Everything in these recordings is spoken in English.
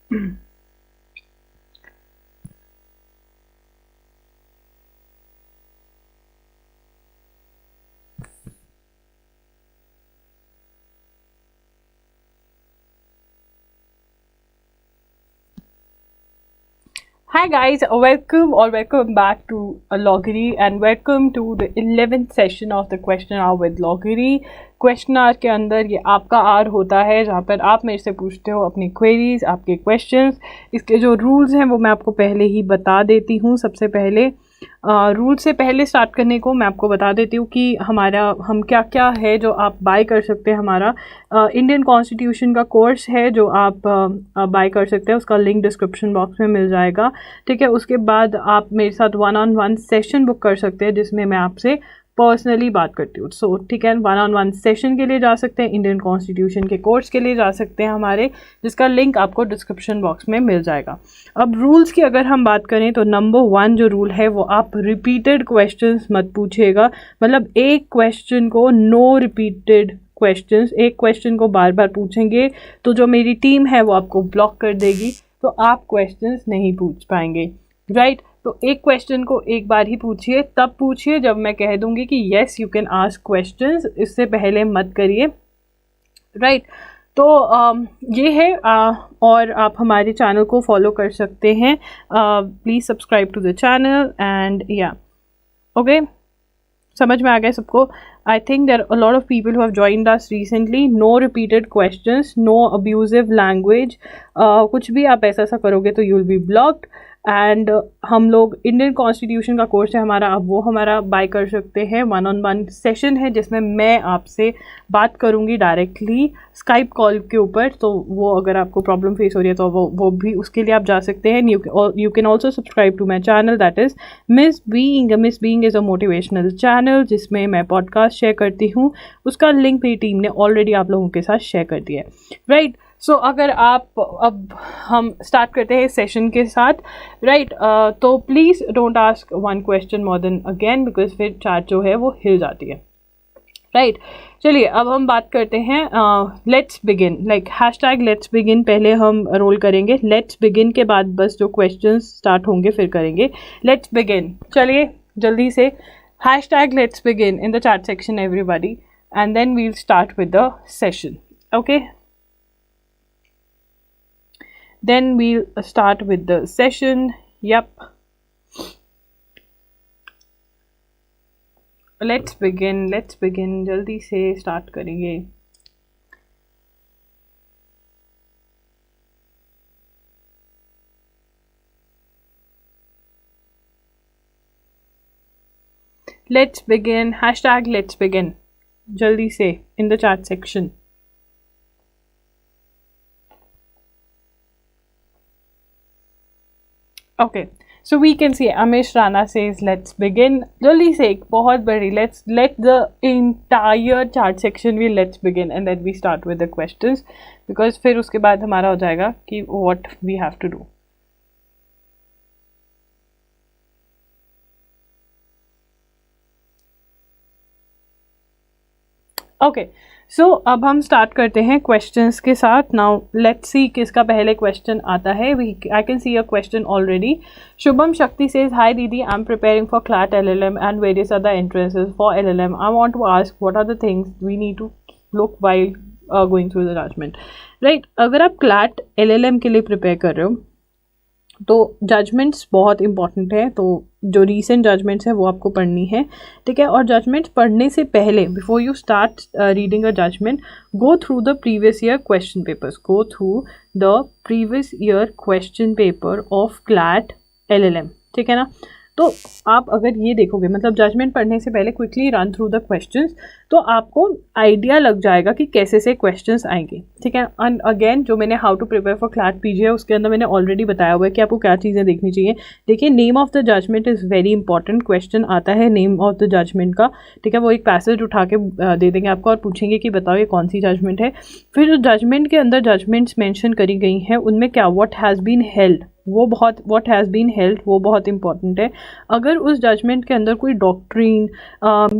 Hi guys, welcome back to Loggery and welcome to the 11th session of the question hour with Loggery. Question hour के अंदर ये आपका are होता है जहाँ पर आप मेरे से पूछते हो अपनी क्वेरीज, आपके क्वेश्चंस। इसके जो रूल्स हैं वो मैं आपको पहले ही बता देती हूँ। सबसे पहले रूल से पहले स्टार्ट करने को मैं आपको बता देती हूँ कि हम क्या क्या है जो आप बाय कर सकते हैं। हमारा इंडियन कॉन्स्टिट्यूशन का कोर्स है जो आप बाय कर सकते हैं, उसका लिंक डिस्क्रिप्शन बॉक्स में मिल जाएगा। ठीक है, उसके बाद आप मेरे साथ 1-on-1 सेशन बुक कर सकते हैं जिसमें मैं आपसे पर्सनली बात करती हूँ। सो ठीक है, 1-on-1 सेशन के लिए जा सकते हैं, इंडियन कॉन्स्टिट्यूशन के कोर्स के लिए जा सकते हैं हमारे, जिसका लिंक आपको डिस्क्रिप्शन बॉक्स में मिल जाएगा। अब रूल्स की अगर हम बात करें तो नंबर 1 जो रूल है वो आप रिपीटेड क्वेश्चंस मत पूछिएगा। मतलब एक क्वेश्चन को नो रिपीटेड क्वेश्चंस, एक क्वेश्चन को बार बार पूछेंगे तो जो मेरी टीम है वो आपको ब्लॉक कर देगी, तो आप क्वेश्चंस नहीं पूछ पाएंगे। राइट, तो एक क्वेश्चन को एक बार ही पूछिए, तब पूछिए जब मैं कह दूंगी कि yes you can ask questions, इससे पहले मत करिए। राइट, तो ये है और आप हमारे चैनल को फॉलो कर सकते हैं। Please subscribe to the channel and या ओके, समझ में आ गया सबको? I think there are a lot of people who have joined us recently. No repeated questions, no abusive language, कुछ भी आप ऐसा करोगे तो you will be blocked. And हम लोग इंडियन कॉन्स्टिट्यूशन का कोर्स है हमारा, अब वो हमारा बाय कर सकते हैं। 1-on-1 सेशन है जिसमें मैं आपसे बात करूंगी डायरेक्टली स्काइप कॉल के ऊपर, तो वो अगर आपको प्रॉब्लम फेस हो रही है तो वो भी उसके लिए आप जा सकते हैं। You can also subscribe to my channel, that is miss being is a motivational channel, जिसमें मैं पॉडकास्ट शेयर करती हूँ। उसका लिंक मेरी टीम ने ऑलरेडी आप लोगों के साथ शेयर कर दिया है। राइट, सो अगर आप अब हम स्टार्ट करते हैं सेशन के साथ। राइट, तो please don't ask one question more than again, because फिर चार्ट जो है वो हिल जाती है। राइट, चलिए अब हम बात करते हैं let's begin, like hashtag let's begin पहले हम रोल करेंगे। लेट्स बिगिन के बाद बस जो क्वेश्चंस स्टार्ट होंगे फिर करेंगे लेट्स बिगिन। चलिए जल्दी से hashtag let's begin in the chat section everybody, and then we'll start with the session. Okay, then we'll start with the session. Yep, let's begin जल्दी से start करेंगे। let's begin, hashtag let's begin जल्दी से in the chat section. Okay, so we can see Amish Rana says let's begin. जल्दी से एक बहुत बड़ी let the entire chat section be let's begin and then we start with the questions, because फिर उसके बाद हमारा हो जाएगा कि what we have to do. Okay, so अब हम स्टार्ट करते हैं क्वेश्चंस के साथ। नाउ लेट्स सी किसका पहले क्वेश्चन आता है। I can see a question already. Shubham Shakti says hi दीदी, I am preparing for CLAT LLM and various other entrances for LLM. I want to ask what are the things we need to look while going through the judgement. Right, अगर आप CLAT LLM के लिए prepare कर रहे हो तो judgements बहुत important है, तो जो रीसेंट जजमेंट्स है वो आपको पढ़नी है। ठीक है, और जजमेंट्स पढ़ने से पहले before you start reading a judgement, go through the previous year question papers, go through the previous year question paper of CLAT LLM। ठीक है ना, तो आप अगर ये देखोगे, मतलब जजमेंट पढ़ने से पहले quickly run through the questions, तो आपको आइडिया लग जाएगा कि कैसे से क्वेश्चंस आएंगे। ठीक है, एंड अगेन जो मैंने how to prepare for CLAT PG है उसके अंदर मैंने ऑलरेडी बताया हुआ है कि आपको क्या चीज़ें देखनी चाहिए। देखिए, name of the judgement is very important. Question आता है नेम ऑफ द जजमेंट का, ठीक है, वो एक पैसेज उठा के दे देंगे आपको और पूछेंगे कि बताओ ये कौन सी जजमेंट है। फिर जो जजमेंट के अंदर जजमेंट्स मेंशन करी गई हैं उनमें क्या व्हाट हैज़ बीन हेल्ड, वो बहुत व्हाट हैज़ बीन हेल्ड वो बहुत इंपॉर्टेंट है। अगर उस जजमेंट के अंदर कोई डॉक्ट्रीन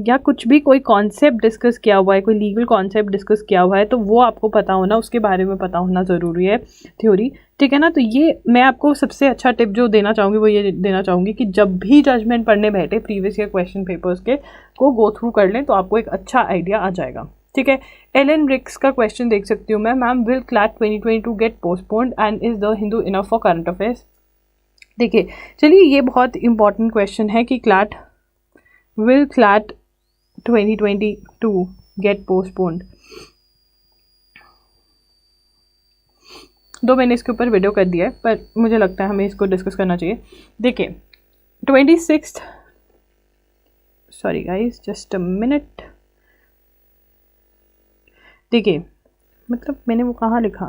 या कुछ भी कोई कॉन्सेप्ट डिस्कस किया हुआ है, कोई लीगल कॉन्सेप्ट डिस्कस किया हुआ है, तो वो आपको पता होना, उसके बारे में पता होना ज़रूरी है, थ्योरी, ठीक है ना। तो ये मैं आपको सबसे अच्छा टिप जो देना चाहूँगी वो ये देना चाहूँगी कि जब भी जजमेंट पढ़ने बैठे प्रीवियस ईयर क्वेश्चन पेपर्स के को गो थ्रू कर लें, तो आपको एक अच्छा आइडिया आ जाएगा, ठीक है। एलन रिक्स का क्वेश्चन देख सकती हूँ मैं, ma'am will CLAT 2022 get postponed and is the Hindu enough for current affairs. देखिए चलिए, ये बहुत इंपॉर्टेंट क्वेश्चन है कि CLAT will CLAT 2022 get postponed. दो मैंने इसके ऊपर वीडियो कर दिया है, पर मुझे लगता है हमें इसको डिस्कस करना चाहिए। देखिए 26 sorry guys just a minute, देखिए मतलब मैंने वो कहाँ लिखा,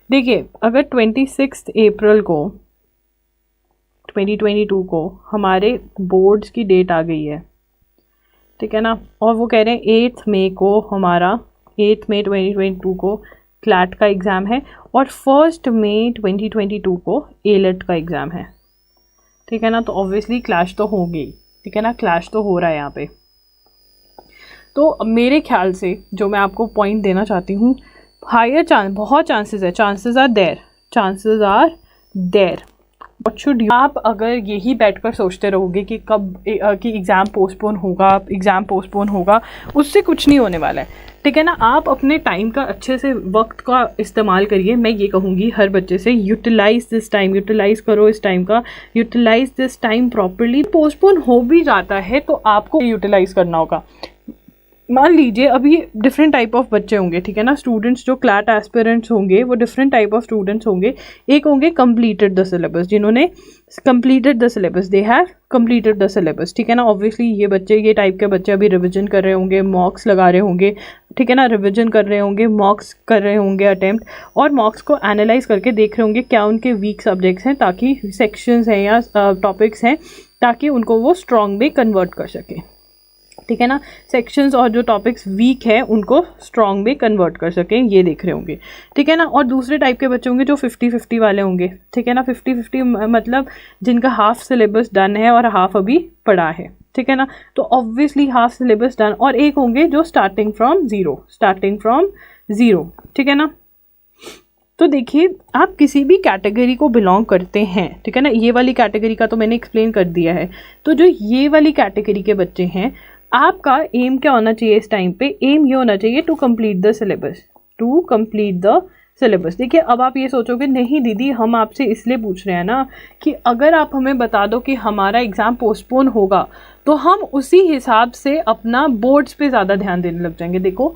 देखिए अगर 26 अप्रैल को 2022 को हमारे बोर्ड्स की डेट आ गई है, ठीक है ना, और वो कह रहे हैं 8 मई को हमारा 8 मई 2022 को क्लैट का एग्ज़ाम है और 1 मई 2022 को एलेट का एग्ज़ाम है, ठीक है ना। तो ऑब्वियसली क्लैश तो होगी, ठीक है ना, क्लैश तो हो रहा है यहाँ पे। तो मेरे ख्याल से जो मैं आपको पॉइंट देना चाहती हूँ, हायर चांस, बहुत चांसेस है, chances are there what should you, आप अगर यही बैठकर सोचते रहोगे कि कब कि एग्ज़ाम पोस्टपोन होगा, उससे कुछ नहीं होने वाला है, ठीक है ना। आप अपने टाइम का अच्छे से वक्त का इस्तेमाल करिए। मैं ये कहूँगी हर बच्चे से, यूटिलाइज दिस टाइम, यूटिलाइज़ करो इस टाइम का, utilise this time properly. Postpone हो भी जाता है तो आपको यूटिलाइज़ करना होगा। मान लीजिए अभी डिफरेंट टाइप ऑफ बच्चे होंगे, ठीक है ना, स्टूडेंट्स जो क्लैट एस्पिरेंट्स होंगे वो डिफरेंट टाइप ऑफ स्टूडेंट्स होंगे। एक होंगे कंप्लीटेड द सिलेबस, जिन्होंने completed the syllabus, they have completed the syllabus, ठीक है ना। ऑब्वियसली ये टाइप के बच्चे अभी रिविजन कर रहे होंगे, मॉक्स लगा रहे होंगे, ठीक है ना, रिविजन कर रहे होंगे, मॉक्स कर रहे होंगे अटेम्प्ट, और मॉक्स को एनालाइज करके देख रहे होंगे क्या उनके वीक सब्जेक्ट्स हैं, ताकि सेक्शंस हैं या टॉपिक्स हैं, ताकि उनको वो स्ट्रॉन्ग में कन्वर्ट कर सके, ठीक है ना। सेक्शंस और जो टॉपिक्स वीक है उनको स्ट्रॉन्ग में कन्वर्ट कर सकें, ये देख रहे होंगे, ठीक है ना। और दूसरे टाइप के बच्चे होंगे जो 50-50 वाले होंगे, ठीक है ना। 50-50 मतलब जिनका हाफ सिलेबस डन है और हाफ अभी पड़ा है, ठीक है ना। तो ऑब्वियसली हाफ सिलेबस डन, और एक होंगे जो स्टार्टिंग फ्रॉम ज़ीरो, ठीक है ना। तो देखिए आप किसी भी कैटेगरी को बिलोंग करते हैं, ठीक है ना, ये वाली कैटेगरी का तो मैंने एक्सप्लेन कर दिया है। तो जो ये वाली कैटेगरी के बच्चे हैं, आपका एम क्या होना चाहिए इस टाइम पे, एम ये होना चाहिए टू कंप्लीट द सिलेबस, देखिए अब आप ये सोचोगे नहीं दीदी हम आपसे इसलिए पूछ रहे हैं ना कि अगर आप हमें बता दो कि हमारा एग्ज़ाम पोस्टपोन होगा तो हम उसी हिसाब से अपना बोर्ड्स पे ज़्यादा ध्यान देने लग जाएंगे। देखो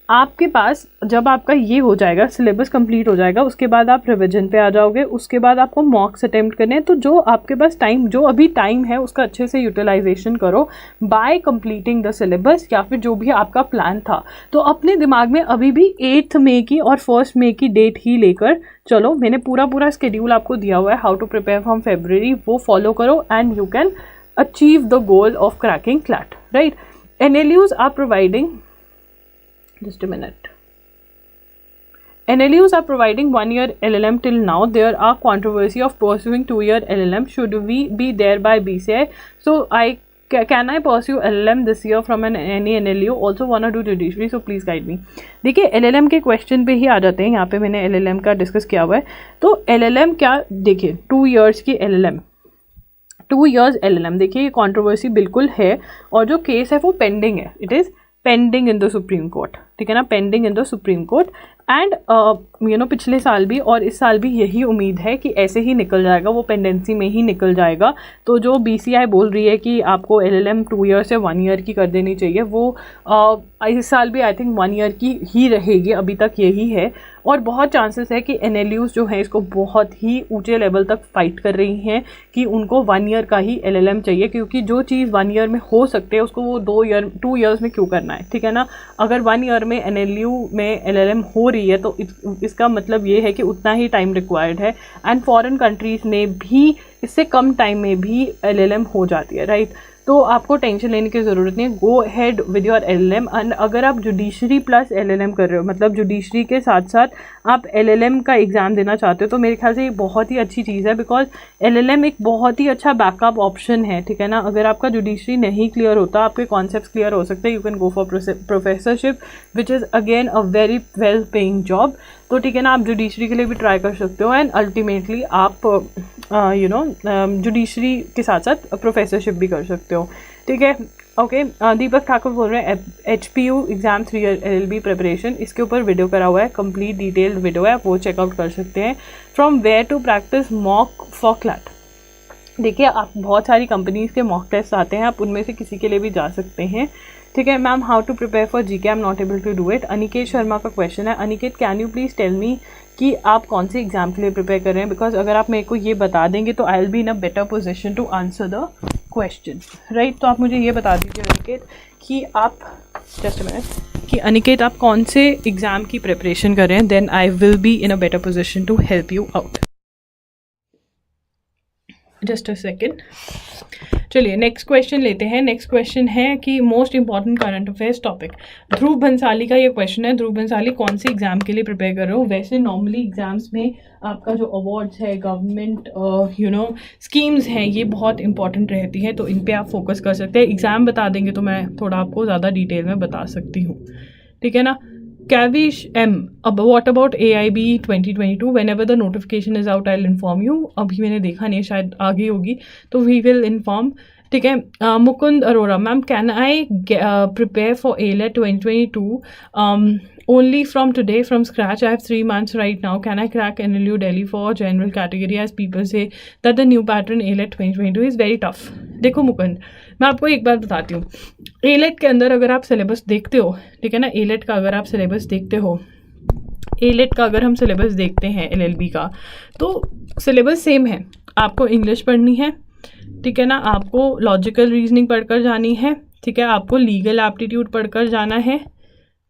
आपके पास जब आपका ये हो जाएगा, सिलेबस कंप्लीट हो जाएगा, उसके बाद आप रिवीजन पे आ जाओगे, उसके बाद आपको मॉक्स अटेम्प्ट करने हैं। तो जो आपके पास टाइम, जो अभी टाइम है उसका अच्छे से यूटिलाइजेशन करो बाय कंप्लीटिंग द सिलेबस, या फिर जो भी आपका प्लान था। तो अपने दिमाग में अभी भी 8 मई की और 1 मई की डेट ही लेकर चलो। मैंने पूरा स्केड्यूल आपको दिया हुआ है, how to prepare from February, वो फॉलो करो and you can achieve the goal of cracking CLAT, right. NLUs are providing, just a minute, NLUs are providing 1-year LLM till now. There are controversy of pursuing 2-year LLM. Should we be there by BCI? So can I pursue LLM this year from any NLU? Also wanna do judiciary, so please guide me. देखिए LLM के question पे ही आ जाते हैं। यहाँ पे मैंने LLM का discuss किया हुआ है। तो LLM क्या, देखिए 2 years की LLM, 2 years LLM, देखिए ये कॉन्ट्रोवर्सी बिल्कुल है, और जो केस है वो पेंडिंग है, it is pending in the supreme court, ठीक है ना, pending in the supreme court. And पिछले साल भी और इस साल भी यही उम्मीद है कि ऐसे ही निकल जाएगा, वो पेंडेंसी में ही निकल जाएगा। तो जो BCI बोल रही है कि आपको LLM 2 ईयर से 1 ईयर की कर देनी चाहिए, वो इस साल भी आई थिंक 1 ईयर की ही रहेगी, अभी तक यही है। और बहुत चांसेस है कि NLUs जो है इसको बहुत ही ऊंचे लेवल तक फाइट कर रही हैं कि उनको 1 ईयर का ही LLM चाहिए, क्योंकि जो चीज़ 1 ईयर में हो सकते हैं उसको वो 2 ईयर्स में क्यों करना है, ठीक है ना। अगर 1 ईयर में NLU में LLM हो रही है तो इसका मतलब ये है कि उतना ही टाइम रिक्वायर्ड है। एंड फॉरेन कंट्रीज़ में भी इससे कम टाइम में भी LLM हो जाती है, राइट। तो आपको टेंशन लेने की ज़रूरत नहीं है. Go ahead with your LLM. And अगर आप जुडिशरी प्लस LLM कर रहे हो, मतलब जुडिशरी के साथ साथ आप LLM का एग्ज़ाम देना चाहते हो, तो मेरे ख्याल से ये बहुत ही अच्छी चीज़ है, बिकॉज LLM एक बहुत ही अच्छा बैकअप ऑप्शन है. ठीक है ना. अगर आपका जुडिशरी नहीं क्लियर होता, आपके कॉन्सेप्ट क्लियर हो सकते हैं, you can go for professorship which is again a very well paying job. तो ठीक है ना, आप जुडिशरी के लिए भी ट्राई कर सकते हो एंड अल्टीमेटली आप जुडिशरी के साथ साथ प्रोफेसरशिप भी कर सकते हो. ठीक है. ओके. दीपक ठाकुर बोल रहे हैं HPU exam 3 year LLB preparation, इसके ऊपर वीडियो करा हुआ है, कंप्लीट डिटेल्ड वीडियो है, आप वो चेकआउट कर सकते हैं. From where to practise mock for CLAT. देखिए, आप बहुत सारी कंपनीज़ के मॉक टेस्ट आते हैं, आप उनमें से किसी के लिए भी जा सकते हैं. ठीक है. Ma'am, how to prepare for GK, I am not able to do it. Aniket Sharma का क्वेश्चन है. Aniket, can you please tell me कि आप कौन से एग्ज़ाम के लिए प्रिपेयर कर रहे हैं, बिकॉज अगर आप मेरे को ये बता देंगे तो I will be in a better position to answer the question, right. तो आप मुझे ये बता दीजिए अनिकेत कि आप जस्ट मिनट कि अनिकेत आप कौन से एग्ज़ाम की प्रिपरेशन कर रहे हैं, then I will be in a better position to help you out. Just a second. चलिए नेक्स्ट क्वेश्चन लेते हैं. नेक्स्ट क्वेश्चन है कि most important current affairs topic. Dhruv Bansali का ये क्वेश्चन है. ध्रुव बंसाली, कौन से एग्जाम के लिए प्रिपेयर कर रहे हो? वैसे नॉर्मली एग्जाम्स में आपका जो अवार्ड्स है, गवर्नमेंट स्कीम्स हैं, ये बहुत इंपॉर्टेंट रहती है, तो इन पे आप फोकस कर सकते हैं. एग्ज़ाम बता देंगे तो मैं थोड़ा आपको ज़्यादा डिटेल में बता सकती हूँ. ठीक है ना. Kavish M, what about AIB 2022? Whenever the notification is out, I'll inform you. अभी मैंने देखा नहीं, शायद आगे होगी, तो we will inform. ठीक है. Mukund Arora, ma'am, can I prepare for ALET 2022 only from today from scratch? I have 3 months right now. Can I crack NLU Delhi for general category, as people say that the new pattern ALET 2022 is very tough? देखो मुकुंद, मैं आपको एक बात बताती हूँ. ALET के अंदर अगर आप सिलेबस देखते हो, ठीक है ना, ALET का अगर आप सिलेबस देखते हो, ALET का अगर हम सिलेबस देखते हैं LLB का, तो सिलेबस सेम है. आपको इंग्लिश पढ़नी है, ठीक है ना, आपको लॉजिकल रीजनिंग पढ़कर जानी है, ठीक है, आपको लीगल एप्टीट्यूड पढ़कर जाना है,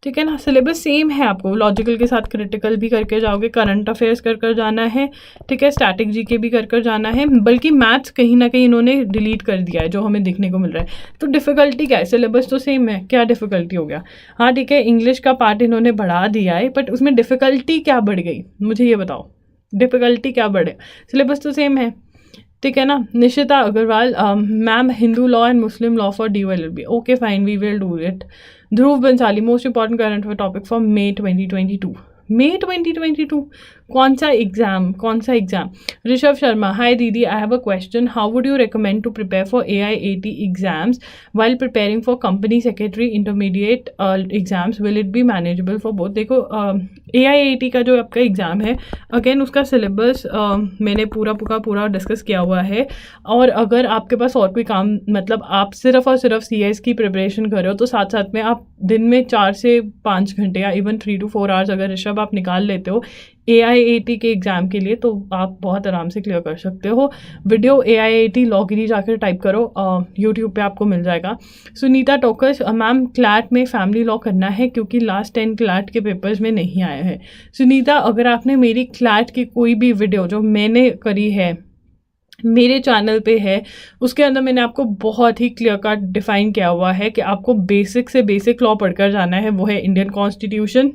ठीक है ना. सिलेबस सेम है. आपको लॉजिकल के साथ क्रिटिकल भी करके जाओगे, करंट अफेयर्स कर जाना है, ठीक है, स्टैटिक GK भी कर जाना है. बल्कि मैथ्स कहीं ना कहीं इन्होंने डिलीट कर दिया है, जो हमें देखने को मिल रहा है. तो डिफ़िकल्टी क्या है? सिलेबस तो सेम है, क्या डिफ़िकल्टी हो गया? हाँ ठीक है, इंग्लिश का पार्ट इन्होंने बढ़ा दिया है, बट उसमें डिफ़िकल्टी क्या बढ़ गई, मुझे ये बताओ. डिफ़िकल्टी क्या बढ़े? सिलेबस तो सेम है. ठीक है ना. Nishita Agarwal, ma'am, Hindu law and Muslim law for DOLLB. Okay fine, we will do it. Dhruv Bansali, most important current affair topic for May 2022. May 2022 कौन सा एग्जाम? ऋषभ शर्मा, हाय दीदी, I have a question. How would you recommend to prepare for AIAT exams while preparing for company secretary intermediate exams? Will it be manageable for both? देखो, AIAT का जो आपका exam है, again उसका syllabus मैंने पूरा discuss किया हुआ है. और अगर आपके पास और कोई काम, मतलब आप सिर्फ और सिर्फ CS की प्रिपरेशन कर रहे हो, तो साथ साथ में आप दिन में 4 से 5 घंटे या इवन 3 to 4 आवर्स अगर ऋषभ आप निकाल लेते हो AIAT के एग्ज़ाम के लिए, तो आप बहुत आराम से क्लियर कर सकते हो. वीडियो AIAT लॉ गिरी जाकर टाइप करो, यूट्यूब पे आपको मिल जाएगा. सुनीता टोकस, मैम, क्लैट में फैमिली लॉ करना है क्योंकि लास्ट 10 क्लैट के पेपर्स में नहीं आया है. सुनीता, अगर आपने मेरी क्लैट की कोई भी वीडियो जो मैंने करी है, मेरे चैनल पे है, उसके अंदर मैंने आपको बहुत ही क्लियर कट डिफाइन किया हुआ है कि आपको बेसिक से बेसिक लॉ पढ़कर जाना है. वो है इंडियन कॉन्स्टिट्यूशन,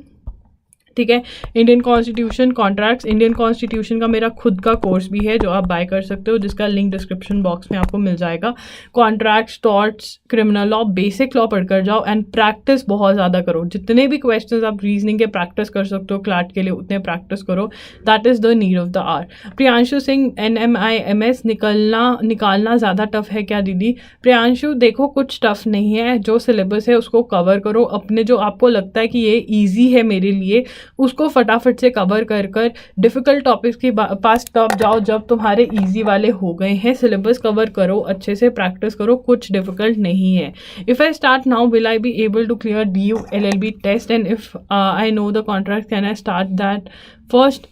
ठीक है, Indian constitution, contracts. Indian constitution का मेरा खुद का कोर्स भी है जो आप बाय कर सकते हो, जिसका लिंक डिस्क्रिप्शन बॉक्स में आपको मिल जाएगा. Contracts, torts, criminal law, basic law पढ़कर जाओ एंड प्रैक्टिस बहुत ज़्यादा करो. जितने भी क्वेश्चंस आप रीजनिंग के प्रैक्टिस कर सकते हो क्लैट के लिए, उतने प्रैक्टिस करो. That is the need of the hour. Priyanshu Singh, NMIMS निकालना ज़्यादा टफ है क्या दीदी? प्रियांशु, देखो, कुछ टफ नहीं है. जो सिलेबस है उसको कवर करो. अपने जो आपको लगता है कि ये ईजी है मेरे लिए, उसको फटाफट से कवर कर डिफ़िकल्ट टॉपिक्स के पास तब जाओ जब तुम्हारे इजी वाले हो गए हैं. सिलेबस कवर करो, अच्छे से प्रैक्टिस करो, कुछ डिफ़िकल्ट नहीं है. If I start now, will I be able to clear DU LLB test? And if I know the contract, can I start that first?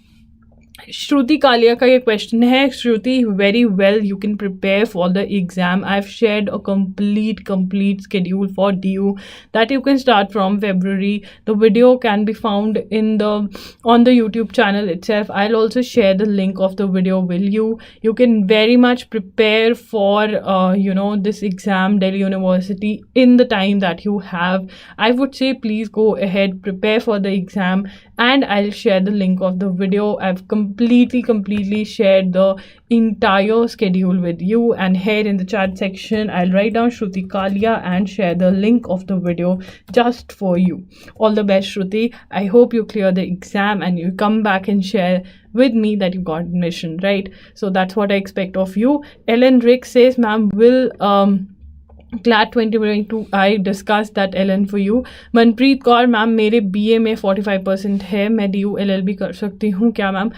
Shruti Kalia का ये क्वेश्चन है. Shruti, very well, you can prepare for the exam. I've shared a complete schedule for DU that you can start from February. The video can be found on the YouTube channel itself. I'll also share the link of the video with you. You can very much prepare for this exam, Delhi University, in the time that you have. I would say please go ahead, prepare for the exam, and I'll share the link of the video. I've completely shared the entire schedule with you, and here in the chat section I'll write down Shruti Kalia and share the link of the video just for you. All the best, Shruti. I hope you clear the exam and you come back and share with me that you got admission, right? So that's what I expect of you. Ellen Rick says, ma'am, will CLAT 2022 I discussed that Ellen for you. Manpreet Kaur, ma'am मेरे BA में 45% है, मैं DU LLB कर सकती हूँ क्या ma'am?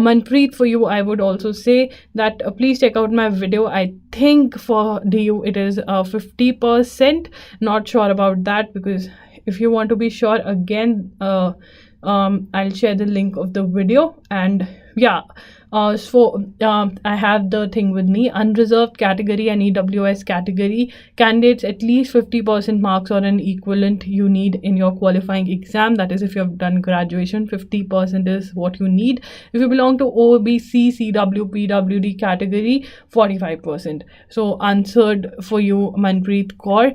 Manpreet, for you I would also say that please check out my video. I think for DU it is 50%. Not sure about that, because if you want to be sure, again I'll share the link of the video. And yeah, I have the thing with me. Unreserved category and EWS category candidates, at least 50% marks or an equivalent you need in your qualifying exam. That is, if you have done graduation, 50% is what you need. If you belong to OBC, CW, PWD category, 45%. So answered for you, Manpreet Kaur.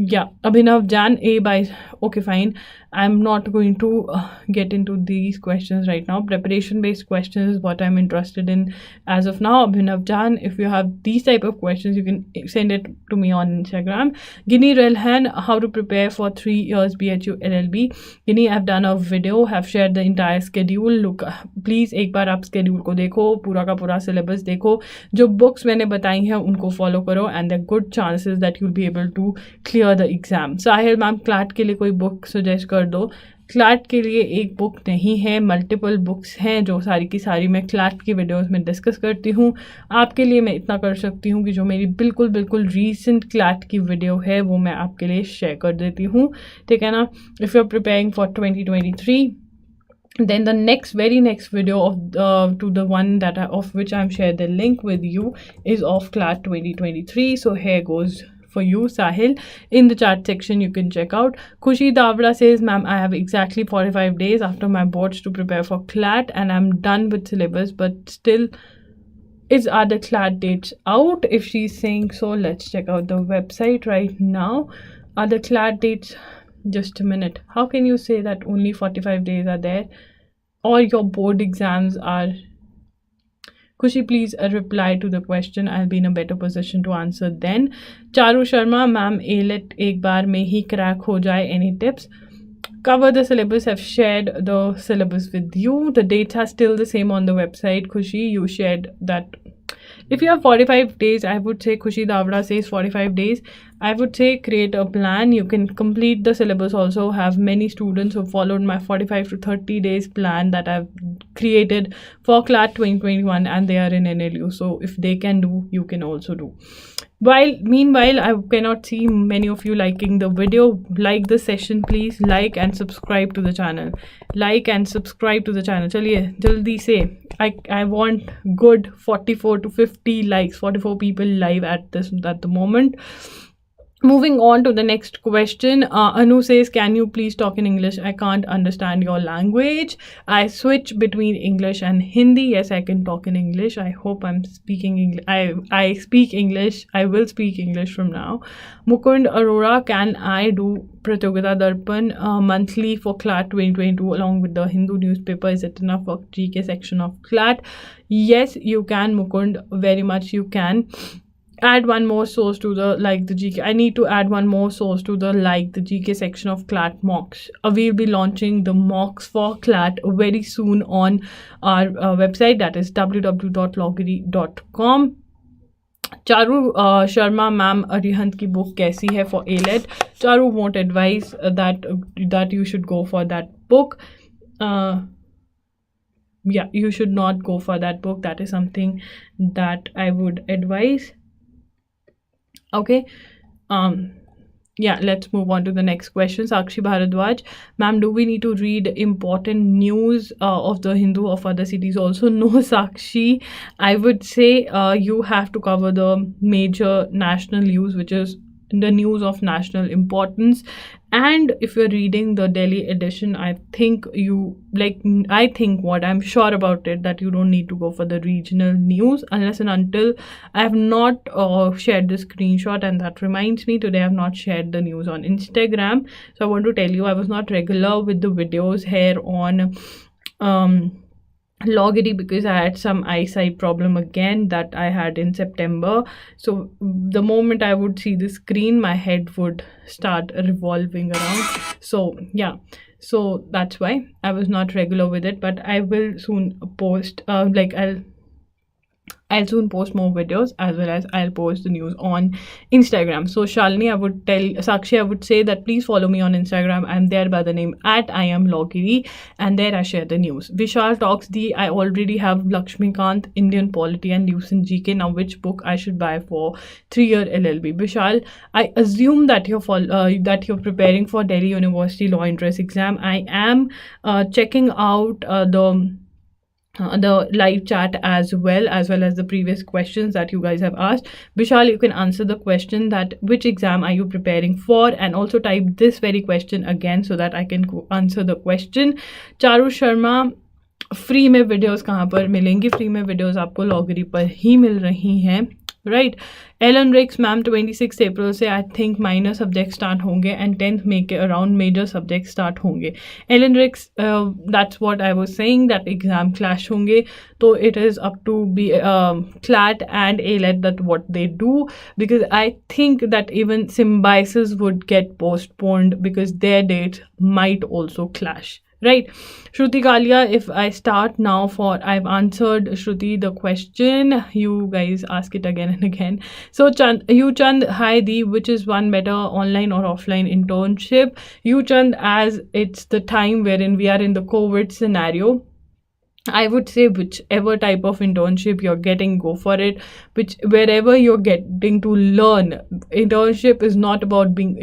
Yeah, Abhinav Jan, A by, okay, fine. I'm not going to get into these questions right now. Preparation based questions is what I'm interested in as of now. Abhinav Jan, if you have these type of questions, you can send it to me on Instagram. Gini Relhan, how to prepare for 3 years BHU LLB. Gini, I've done a video, have shared the entire schedule. Look, please एक बार आप schedule को देखो, पूरा का पूरा syllabus देखो, जो books मैंने बताई हैं उनको follow करो, and there are good chances that you'll be able to clear the exam. Sahil ma'am, CLAT के लिए कोई book suggest कर दो. क्लैट के लिए एक बुक नहीं है, मल्टीपल बुक्स हैं जो सारी की सारी मैं क्लैट की वीडियोस में डिस्कस करती हूँ. आपके लिए मैं इतना कर सकती हूँ कि जो मेरी बिल्कुल रीसेंट क्लैट की वीडियो है वो मैं आपके लिए शेयर कर देती हूँ, ठीक है ना. If you are preparing for 2023, then the very next video of to the one that of which I'm shared the link with you is of CLAT 2023. So here goes for you, Sahil. In the chat section you can check out. Khushi Davra says, ma'am, I have exactly 45 days after my boards to prepare for CLAT and I'm done with syllabus, but still are the CLAT dates out? If she's saying so, let's check out the website right now. Are the CLAT dates, just a minute, how can you say that only 45 days are there, or your board exams are? Khushi, please reply to the question. I'll be in a better position to answer then. Charu Sharma, ma'am, ALET एक बार में ही crack हो जाए, any tips? Cover the syllabus. I've shared the syllabus with you. The dates are still the same on the website. Khushi, you shared that. If you have 45 days, I would say, Khushi Davra says 45 days, I would say create a plan. You can complete the syllabus also. Have many students who followed my 45 to 30 days plan that I've created for CLAT 2021 and they are in NLU. So if they can do, you can also do. Meanwhile, I cannot see many of you liking the video. Like the session, please. Like and subscribe to the channel. Like and subscribe to the channel. Chaliye, jaldi se. I want good 44 to 50 likes. 44 people live at the moment. Moving on to the next question. Anu says, can you please talk in English? I can't understand your language. I switch between English and Hindi. Yes, I can talk in English. I hope I'm speaking English. I speak English. I will speak English from now. Mukund Arora, can I do Pratyogita Darpan monthly for CLAT 2022 along with the Hindu newspaper? Is it enough for GK section of CLAT? Yes, you can, Mukund. Very much you can. Add one more source to the GK. I need to add one more source to the the GK section of CLAT mocks. We'll be launching the mocks for CLAT very soon on our website, that is www.loggery.com. Charu Sharma, ma'am, Arihant ki book kaisi hai for ALET? Charu won't advise that you should go for that book. Yeah, you should not go for that book. That is something that I would advise. Okay. yeah, let's move on to the next question. Sakshi Bharadwaj, ma'am, do we need to read important news of the Hindu of other cities also? No, Sakshi. I would say you have to cover the major national news, which is the news of national importance. And if you're reading the Delhi edition, I think what I'm sure about it, that you don't need to go for the regional news unless and until I have not shared the screenshot. And that reminds me, today I have not shared the news on Instagram. So I want to tell you, I was not regular with the videos here on Logity because I had some eyesight problem again that I had in September. So the moment I would see the screen, my head would start revolving around. So yeah, so that's why I was not regular with it, but I will soon post I'll soon post more videos, as well as I'll post the news on Instagram. So Shalini, I would tell Sakshi, I would say that please follow me on Instagram. I'm there by the name at I am Logiri, and there I share the news. Vishal talks I already have Lakshmikant, Indian Polity and Lucent GK. Now which book I should buy for 3-year LLB? Vishal, I assume that you're preparing for Delhi University Law Entrance exam. I am checking out the live chat as well as the previous questions that you guys have asked. Vishal, you can answer the question that which exam are you preparing for, and also type this very question again so that I can answer the question. Charu Sharma, free में videos कहाँ पर मिलेंगी? Free में videos आपको लॉगरी पर ही मिल रही हैं, right? Alan Ricks, ma'am 26 April से I think minor subject start होंगे एंड 10th मई के अराउंड मेजर सब्जेक्ट स्टार्ट होंगे. Alan Ricks, that's what I was saying, that exam clash होंगे. तो it is up to be CLAT and ALET that what they do, because I think that even symbiosis would get postponed because their dates might also clash. Right, Shruti Kalia, if I start now I've answered Shruti the question, you guys ask it again and again. So Chand, hi Dee, which is one better, online or offline internship? Chand, as it's the time wherein we are in the COVID scenario, I would say whichever type of internship you're getting, go for it. Wherever you're getting to learn, internship is not about being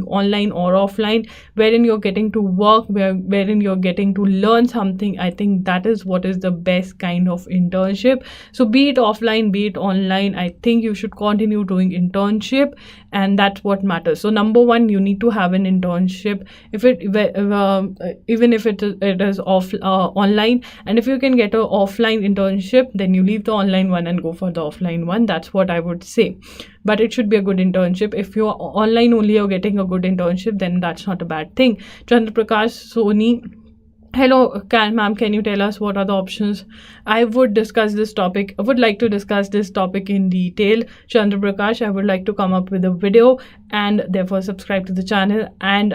online or offline, wherein you're getting to work, wherein you're getting to learn something. I think that is what is the best kind of internship. So be it offline, be it online, I think you should continue doing internship, and that's what matters. So number one, you need to have an internship, even if it is online. And if you can get an offline internship, then you leave the online one and go for the offline one. That's what I would say. But it should be a good internship. If you're online only, you're getting a good internship, then that's not a bad thing. Chandra Prakash Soni, hello, ma'am, can you tell us what are the options? I would like to discuss this topic in detail. Chandra Prakash, I would like to come up with a video, and therefore subscribe to the channel, and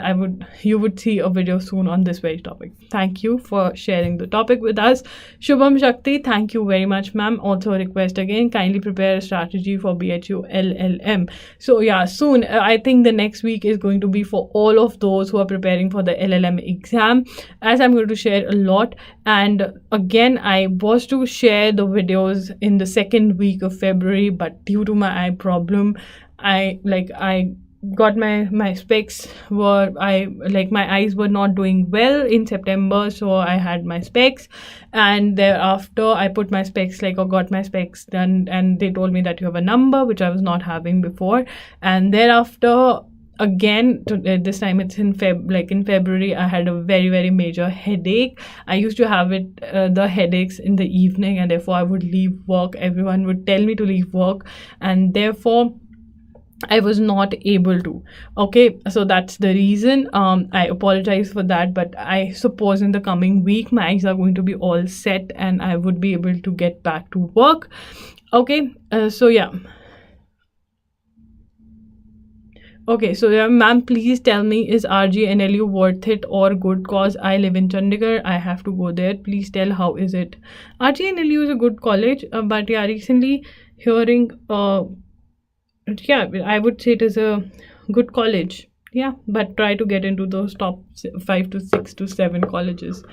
you would see a video soon on this very topic. Thank you for sharing the topic with us. Shubham Shakti, thank you very much, ma'am. Also a request again, kindly prepare a strategy for BHU LLM. So yeah, soon, I think the next week is going to be for all of those who are preparing for the LLM exam, as I'm going to share a lot. And again, I was to share the videos in the second week of February, but due to my eye problem, I got my specs my eyes were not doing well in September, so I had my specs, and thereafter I put my specs got my specs done, and they told me that you have a number, which I was not having before. And thereafter, again, this time it's in February, I had a very, very major headache. I used to have the headaches in the evening, and therefore I would leave work. Everyone would tell me to leave work, and therefore I was not able to. Okay, so that's the reason. I apologize for that, but I suppose in the coming week my eyes are going to be all set and I would be able to get back to work. Okay, so yeah. Okay, so yeah, ma'am, please tell me, is RGNLU worth it or good? Cause I live in Chandigarh, I have to go there. Please tell, how is it? RGNLU is a good college, but yeah, recently hearing, yeah, I would say it is a good college. Yeah, but try to get into those top 5 to 6 to 7 colleges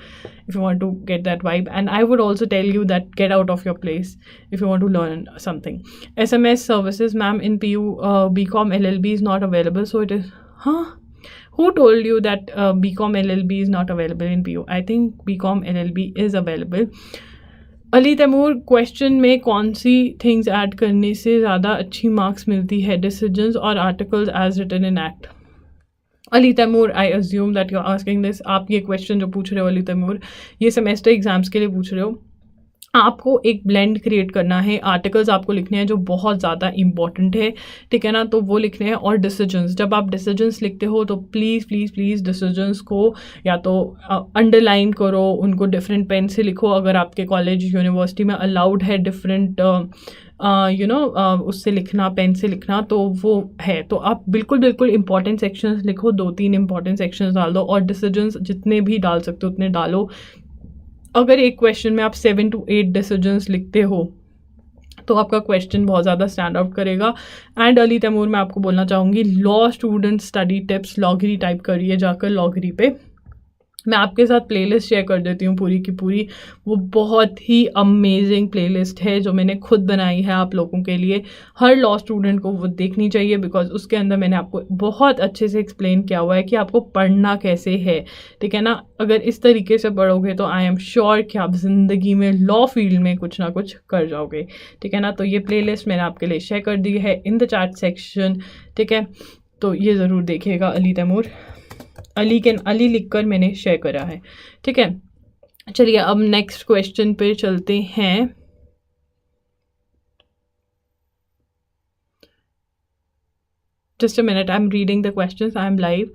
if you want to get that vibe. And I would also tell you that get out of your place if you want to learn something. SMS services, ma'am, in PU BCom LLB is not available, so it is huh? Who told you that BCom LLB is not available in PU? I think BCom LLB is available. Ali Taimur, question में कौन see things add करने से ज़्यादा अच्छी marks मिलती है, decisions और articles as written in act? Ali Taimur, I assume that you are asking this, आप ये क्वेश्चन जो पूछ रहे हो अली तैमूर, ये सेमेस्टर एग्जाम्स के लिए पूछ रहे हो. आपको एक ब्लेंड क्रिएट करना है. आर्टिकल्स आपको लिखने हैं जो बहुत ज़्यादा इंपॉर्टेंट है, ठीक है ना, तो वो लिखने हैं. और डिसीजंस, जब आप डिसीजंस लिखते हो तो प्लीज़ प्लीज़ प्लीज़ डिसीजंस को या तो अंडरलाइन करो, उनको डिफरेंट पेन से लिखो. अगर आपके कॉलेज यूनिवर्सिटी में अलाउड है डिफरेंट उससे लिखना, पेन से लिखना, तो वो है. तो आप बिल्कुल बिल्कुल इंपॉर्टेंट सेक्शंस लिखो, 2-3 इंपॉर्टेंट सेक्शंस डाल दो, और डिसीजंस जितने भी डाल सकते हो उतने डालो. अगर एक क्वेश्चन में आप 7 to 8 डिसीजंस लिखते हो तो आपका क्वेश्चन बहुत ज़्यादा स्टैंड आउट करेगा. एंड अली तैमूर, मैं आपको बोलना चाहूँगी, लॉ स्टूडेंट स्टडी टिप्स लॉगरी टाइप करिए जाकर लॉगरी पे. मैं आपके साथ प्लेलिस्ट शेयर कर देती हूँ पूरी की पूरी. वो बहुत ही अमेजिंग प्लेलिस्ट है जो मैंने खुद बनाई है आप लोगों के लिए. हर लॉ स्टूडेंट को वो देखनी चाहिए, बिकॉज उसके अंदर मैंने आपको बहुत अच्छे से एक्सप्लेन किया हुआ है कि आपको पढ़ना कैसे है, ठीक है ना. अगर इस तरीके से पढ़ोगे तो आई एम श्योर कि आप ज़िंदगी में लॉ फील्ड में कुछ ना कुछ कर जाओगे, ठीक है ना. तो ये प्लेलिस्ट मैंने आपके लिए शेयर कर दी है इन द चैट सेक्शन, ठीक है. तो ये ज़रूर देखिएगा अली तैमूर. अली लिखकर मैंने शेयर करा है, ठीक है. चलिए अब नेक्स्ट क्वेश्चन पे चलते हैं. Just a minute, I am reading the questions, I am live.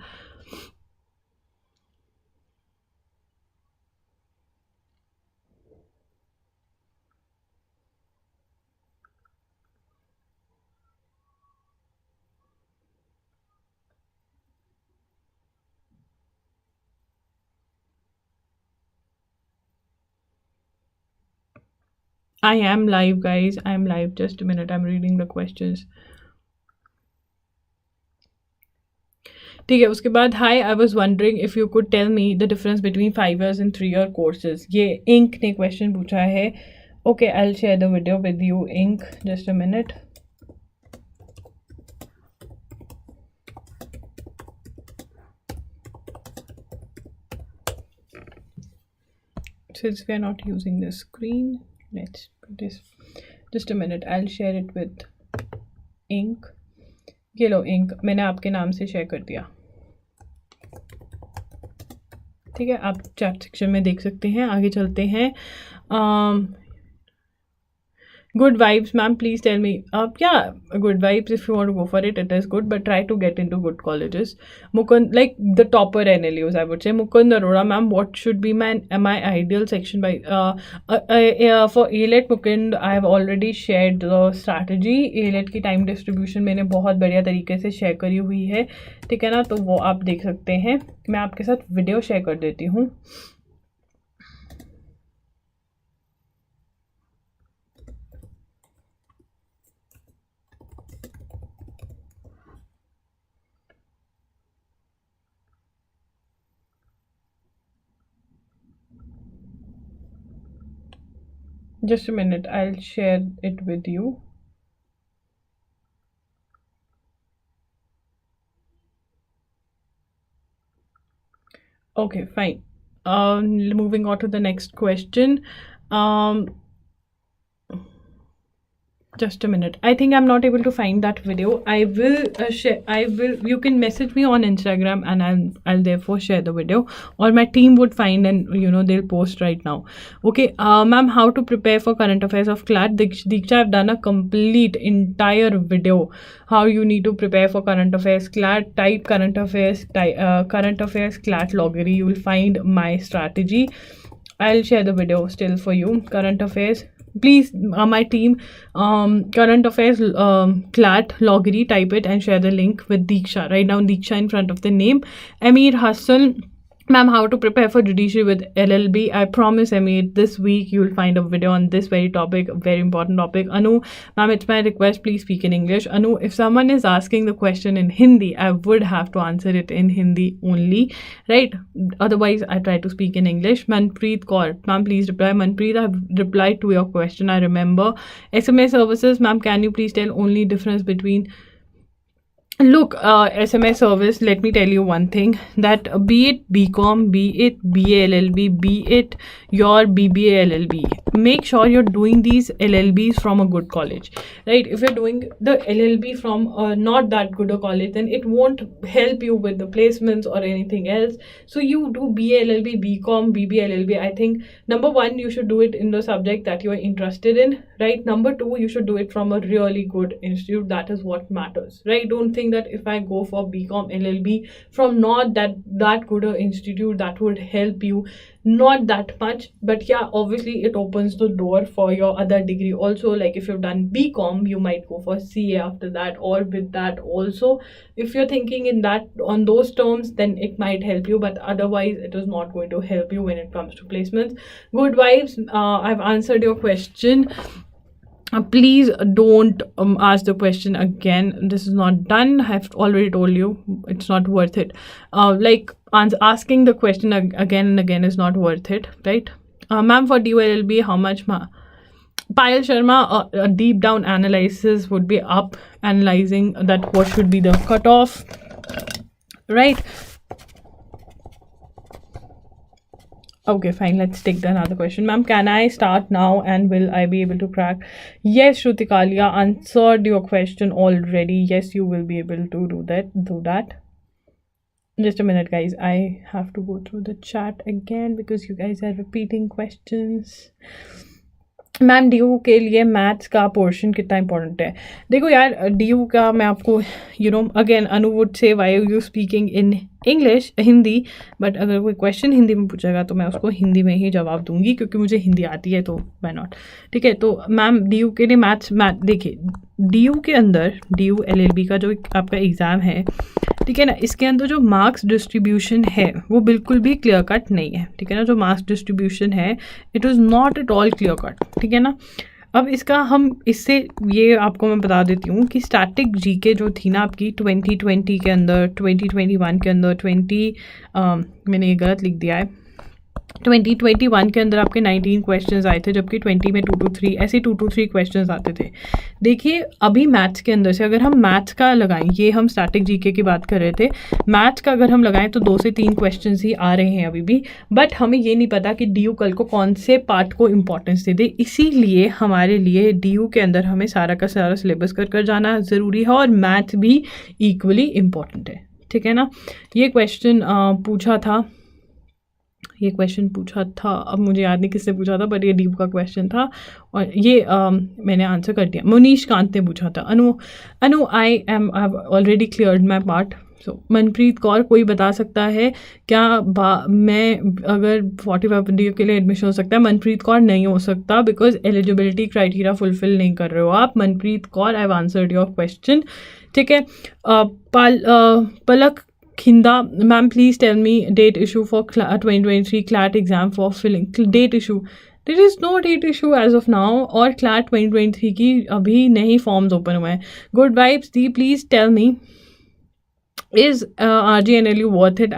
I am live, guys. I am live. Just a minute. I'm reading the questions. ठीक है. उसके बाद, hi, I was wondering if you could tell me the difference between 5 years and 3 year courses. ये Ink ने question पूछा है. Okay, I will share the video with you, Ink. Just a minute. Since we are not using the screen, let's put this. Just a minute, I'll share it with ink. ये लो ink, मैंने आपके नाम से share कर दिया, ठीक है. आप चैट सेक्शन में देख सकते हैं. आगे चलते हैं. Good vibes, ma'am. Please tell me. Yeah, good vibes. If you want to go for it, it is good. But try to get into good colleges. Mukund, like the topper NLUs, I would say. Mukund Arora, ma'am. What should be my ideal section by? For ALET, Mukund, I have already shared the strategy. ALET की time distribution मैंने बहुत बढ़िया तरीके से share करी हुई है, ठीक है ना. तो वो आप देख सकते हैं. मैं आपके साथ वीडियो शेयर कर देती हूँ. Just a minute, I'll share it with you. Okay, fine. Moving on to the next question. Just a minute. I think I'm not able to find that video. I will share. You can message me on Instagram and I'll therefore share the video, or my team would find and they'll post right now. Okay, ma'am, how to prepare for current affairs of CLAT? Diksha, I've done a complete entire video how you need to prepare for current affairs CLAT. Type current affairs CLAT loggery. You will find my strategy. I'll share the video still for you. Current affairs. Please, my team, current affairs CLAT loggery, type it and share the link with Diksha. Write down Diksha in front of the name. Amir Hassan, ma'am, how to prepare for judiciary with LLB. I promise, Amir, this week you will find a video on this very topic, very important topic. Anu, ma'am, it's my request, please speak in English. Anu, if someone is asking the question in Hindi, I would have to answer it in Hindi only, right? Otherwise, I try to speak in English. Manpreet Kaur, ma'am, please reply. Manpreet, I have replied to your question, I remember. SMA services, ma'am, can you please tell only difference between Look, SMS service, let me tell you one thing, that be it BCom, be it BA LLB, be it your BBA LLB, make sure you're doing these LLBs from a good college, right? If you're doing the LLB from not that good a college, then it won't help you with the placements or anything else. So you do BA LLB, BCom, BBA LLB. I think number one, you should do it in the subject that you're interested in, right? Number two, you should do it from a really good institute. That is what matters, right? Don't think that if I go for BCom LLB from not that good a institute, that would help you. Not that much, but yeah, obviously it opens the door for your other degree also. Like if you've done BCom, you might go for CA after that, or with that also. If you're thinking in that on those terms, then it might help you, but otherwise it is not going to help you when it comes to placements. Good vibes. I've answered your question. Please don't ask the question again. This is not done. I've already told you it's not worth it. Like asking the question again and again is not worth it, right? Ma'am, for DULLB, how much? Payal Sharma, a deep down analysis would be up, analyzing that what should be the cutoff, right? Okay, fine. Let's take another question. Ma'am, can I start now and will I be able to crack? Yes, Shruti Kalia, answered your question already. Yes, you will be able to do that. Just a minute, guys. I have to go through the chat again because you guys are repeating questions. Ma'am DU के लिए maths का portion कितना important है? देखो यार, DU का मैं आपको again Anu would say why you speaking in English, Hindi, but अगर कोई क्वेश्चन हिंदी में पूछेगा तो मैं उसको हिंदी में ही जवाब दूंगी क्योंकि मुझे हिंदी आती है, तो वाई नॉट, ठीक है? तो मैम DU के लिए मैथ देखिए, DU के अंदर DU LLB का जो आपका एग्ज़ाम है, ठीक है ना, इसके अंदर जो मार्क्स डिस्ट्रीब्यूशन है वो बिल्कुल भी क्लियर कट नहीं है, ठीक है ना? जो मार्क्स डिस्ट्रीब्यूशन है it is not at all clear cut, ठीक है ना? अब इसका हम इससे ये आपको मैं बता देती हूँ कि स्टैटिक जीके जो थी ना आपकी 2020 के अंदर, 2021 के अंदर, मैंने ये गलत लिख दिया है, 2021 के अंदर आपके 19 क्वेश्चंस आए थे, जबकि 20 में 2 to 3 ऐसे 2 to 3 क्वेश्चंस आते थे। देखिए अभी मैथ्स के अंदर से अगर हम मैथ्स का लगाएं, ये हम स्टैटिक जीके की बात कर रहे थे, मैथ्स का अगर हम लगाएं तो 2 से 3 क्वेश्चंस ही आ रहे हैं अभी भी, बट हमें ये नहीं पता कि DU कल को कौन से पार्ट को इंपॉर्टेंस दे दे। इसीलिए हमारे लिए DU के अंदर हमें सारा का सारा सिलेबस कर जाना ज़रूरी है और मैथ भी इक्वली इम्पॉर्टेंट है, ठीक है ना? ये क्वेश्चन पूछा था, अब मुझे याद नहीं किससे पूछा था, बट ये DU का क्वेश्चन था और ये मैंने आंसर कर दिया। मुनीश कांत ने पूछा था। Anu I already cleared my part. So Manpreet Kaur, कोई बता सकता है क्या मैं अगर 45 के लिए एडमिशन हो सकता है? मनप्रीत कौर, नहीं हो सकता बिकॉज एलिजिबिलिटी क्राइटेरिया फुलफिल नहीं कर रहे हो आप। Manpreet Kaur, I have answered your question, ठीक है? पलक Khinda, ma'am, please tell me date issue for 2023 CLAT exam for filling. Date issue. There is no date issue as of now, और CLAT 2023 की अभी नहीं फॉर्म्स ओपन हुए हैं। गुड वाइब्स दी, please tell me is RGNLU worth it?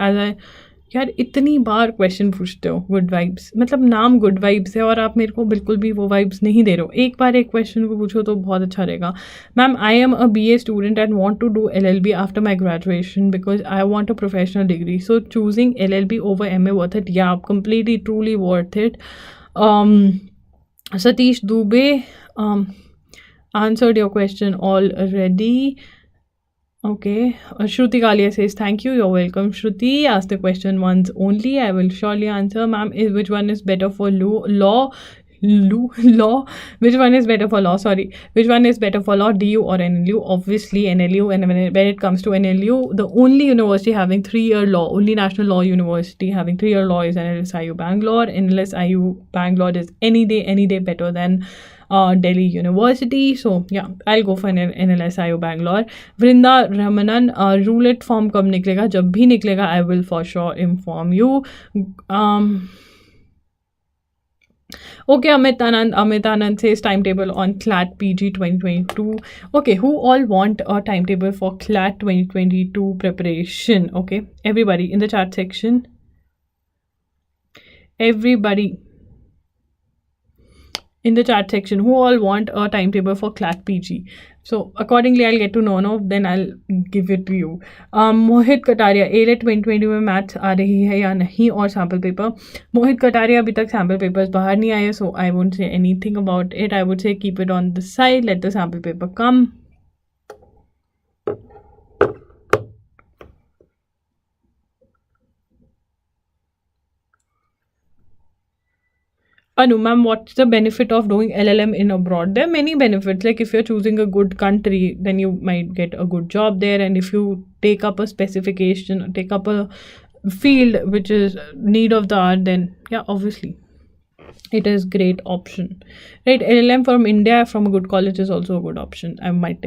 यार इतनी बार question पूछते हो गुड वाइब्स, मतलब नाम गुड वाइब्स है और आप मेरे को बिल्कुल भी वो वाइब्स नहीं दे रहे हो। एक बार एक क्वेश्चन को पूछो तो बहुत अच्छा रहेगा। Ma'am, I am a BA student and want to do LLB after my graduation because I want a professional degree, so choosing LLB over MA worth it? या completely truly worth it. Satish Dubey, answered your question already. Okay, Shruti Kalia says, thank you, you're welcome. Shruti, ask the question once only, I will surely answer. Ma'am, which one is better for law? Which one is better for law? Sorry. Which one is better for law, DU or NLU? Obviously NLU. And when it comes to NLU, the only university having 3-year law, only national law university having 3-year law is NLSIU Bangalore. NLSIU Bangalore is any day better than Delhi University. So yeah, I'll go for NLSIU Bangalore. Vrinda Ramanan, rule it form कब निकलेगा? जब भी निकलेगा I will for sure inform you. Okay, Amit Anand says timetable on CLAT PG 2022. Okay, who all want a timetable for CLAT 2022 preparation? Okay, everybody in the chat section. Everybody in the chat section who all want a timetable for CLAT PG. So accordingly, I'll get to know now, then I'll give it to you. Mohit Kataria A-Let 2020 में maths आ रही है या नहीं और sample paper. मोहित कटारिया अभी तक sample papers बाहर नहीं आए, so I won't say anything about it. I would say keep it on the side, let the sample paper come. Anu, ma'am, what's the benefit of doing LLM in abroad? There are many benefits. Like if you're choosing a good country, then you might get a good job there. And if you take up a specification, take up a field which is need of the hour, then yeah, obviously it is great option, right? LLM from India from a good college is also a good option. I must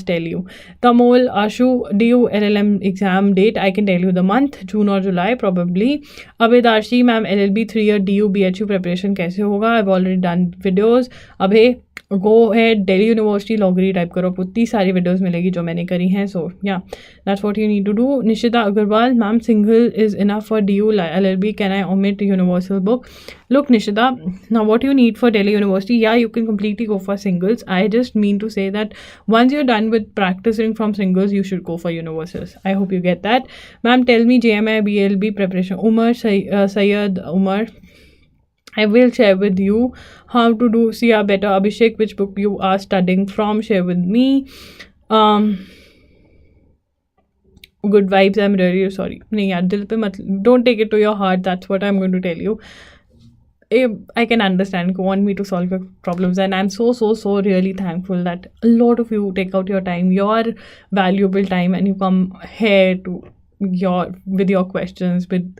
tell you. Tamol Ashu, DU LLM exam date, I can tell you the month, June or July probably. Abhay Darshi, ma'am, LLB 3-year DU BHU preparation kaise hoga? I've already done videos. Abhay, go ahead, Delhi University Loggery type करो, उतनी सारी videos मिलेगी जो मैंने करी हैं. So yeah, that's what you need to do. Nishita Agarwal, ma'am, single is enough for DU LLB. Can I omit universal book? Look, Nishita, now what you need for Delhi University, yeah, you can completely go for singles. I just mean to say that once you're done with practicing from singles, you should go for universals. I hope you get that. Ma'am, tell me JMI BLB preparation. Umar Sayyid Umar, I will share with you how to do CR better. Abhishek, which book you are studying from, share with me. Good vibes, I'm really sorry. Don't take it to your heart, that's what I'm going to tell you. I can understand, you want me to solve your problems, and I'm so really thankful that a lot of you take out your time, your valuable time, and you come here to with your questions, with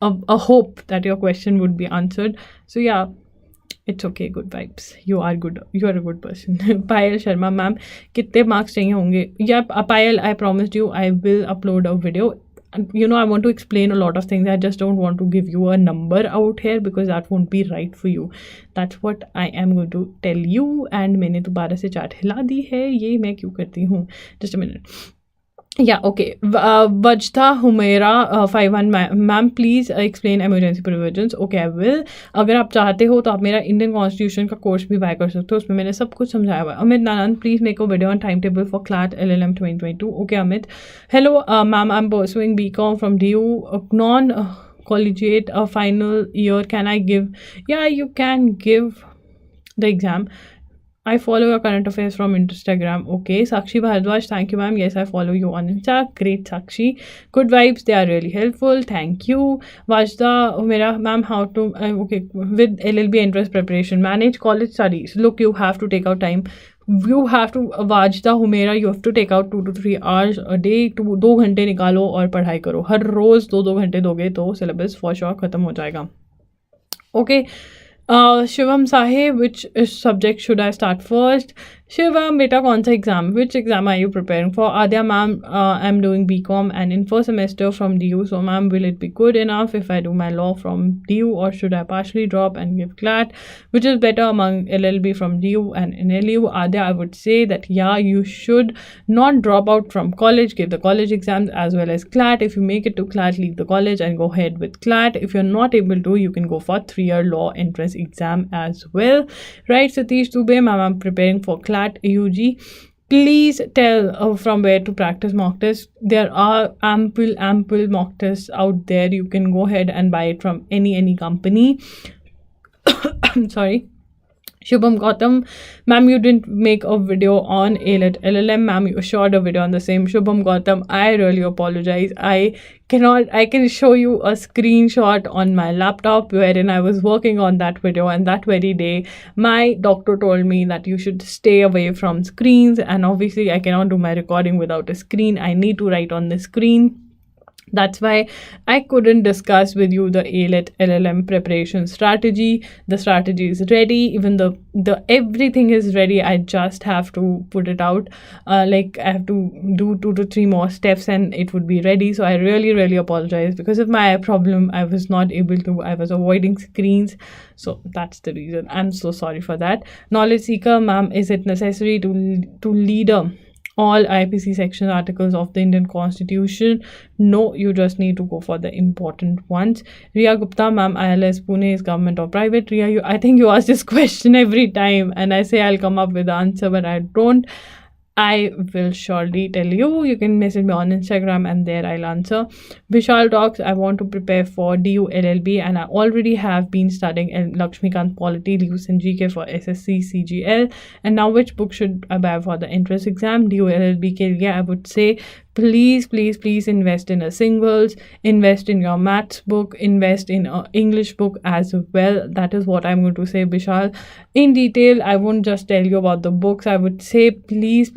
a hope that your question would be answered. So yeah, it's okay, good vibes. You are a good person. Payal Sharma, ma'am, kitne marks chahiye honge? Yeah, Payal, I promised you I will upload a video. I want to explain a lot of things. I just don't want to give you a number out here because that won't be right for you. That's what I am going to tell you. And मैंने दोबारा से चाट हिला दी है, ये मैं क्यों करती हूँ? Just a minute. Yeah, okay. Vajta Humaira 51, ma'am, please explain emergency provisions. Okay, I will. अगर आप चाहते हो तो आप मेरा इंडियन कॉन्स्टिट्यूशन का कोर्स भी बाय कर सकते हो, उसमें मैंने सब कुछ समझाया हुआ है. Amit नानंद, please make a video on timetable for CLAT LLM 2022. Okay, Amit. Hello, ma'am, I'm pursuing BCom from DU, non-collegiate final year. Can I give? Yeah, you can give the exam. I follow your current affairs from Instagram. Okay. Sakshi Bhardwaj, thank you, ma'am. Yes, I follow you on Insta. Great, Sakshi. Good vibes. They are really helpful. Thank you. Vajda Humera, ma'am, how to, okay, with LLB entrance preparation, manage college studies. Look, you have to take out time. You have to, Vajda Humera, you have to take out 2 to 3 hours a day. 2 घंटे निकालो और पढ़ाई करो. हर रोज 2 घंटे दोगे तो syllabus for sure खत्म हो जाएगा. Okay. Shivam Sahe, which subject should I start first? Shivam, beta, kaun sa exam? Which exam are you preparing for? Adya, ma'am, I'm doing BCom and in first semester from DU. So, ma'am, will it be good enough if I do my law from DU, or should I partially drop and give CLAT? Which is better among LLB from DU and NLU? Adya, I would say that, yeah, you should not drop out from college. Give the college exams as well as CLAT. If you make it to CLAT, leave the college and go ahead with CLAT. If you're not able to, you can go for 3-year law entrance exam as well. Right, Satish Dubey, ma'am, I'm preparing for CLAT UG. Please tell from where to practice mock tests. There are ample mock tests out there. You can go ahead and buy it from any company. Sorry. Shubham Gautam, ma'am, you didn't make a video on A-Let LLM. Ma'am, you shot a video on the same. Shubham Gautam, I really apologize. I can show you a screenshot on my laptop wherein I was working on that video, and that very day my doctor told me that you should stay away from screens, and obviously I cannot do my recording without a screen. I need to write on the screen. That's why I couldn't discuss with you the A-Let LLM preparation strategy. The strategy is ready. Even the everything is ready. I just have to put it out. I have to do 2 to 3 more steps and it would be ready. So I really apologize. Because of my problem, I was not able to. I was avoiding screens. So that's the reason. I'm so sorry for that. Knowledge seeker, ma'am, is it necessary to lead a all IPC section articles of the Indian Constitution. No, you just need to go for the important ones. Riya Gupta, ma'am, ILS Pune is government or private? Riya, I think you ask this question every time, and I say I'll come up with the answer, but I don't. I will surely tell you. You can message me on Instagram and there I'll answer. Vishal talks, I want to prepare for DU LLB and I already have been studying Lakshmikant Polity, Lewis and GK for SSC CGL. And now which book should I buy for the entrance exam? DU LLB ke liye I would say please invest in a singles, invest in your maths book, invest in an English book as well. That is what I'm going to say, Vishal. In detail, I won't just tell you about the books. I would say please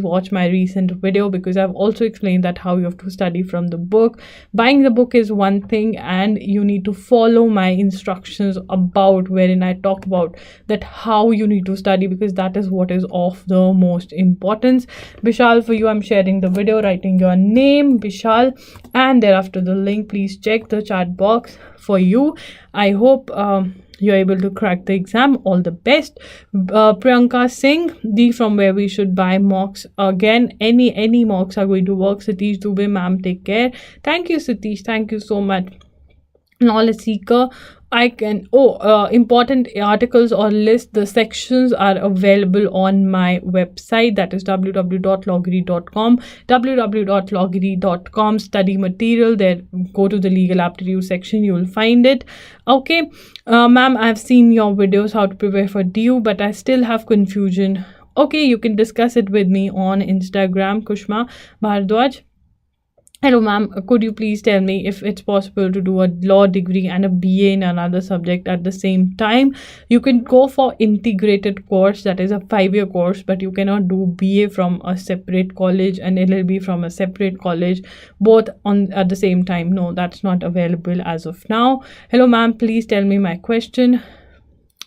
watch my recent video, because I've also explained that how you have to study from the book. Buying the book is one thing, and you need to follow my instructions about wherein I talk about that how you need to study, because that is what is of the most importance. Vishal, for you I'm sharing the video, writing your name Vishal and thereafter the link. Please check the chat box for you. I hope you're able to crack the exam. All the best. Priyanka Singh, D from where we should buy mocks. Again, any mocks are going to work. Satish Dubey, ma'am, take care. Thank you, Satish. Thank you so much. Knowledge seeker, I can important articles or list. The sections are available on my website, that is www.loggery.com. www.loggery.com. Study material there, go to the legal aptitude section, you will find it. Okay, ma'am, I've seen your videos how to prepare for DU, but I still have confusion. Okay, you can discuss it with me on Instagram. Kushma Bhardwaj, hello ma'am, could you please tell me if it's possible to do a law degree and a BA in another subject at the same time? You can go for integrated course, that is a 5-year course, but you cannot do BA from a separate college and LLB from a separate college both on at the same time. No, that's not available as of now. Hello ma'am, please tell me my question.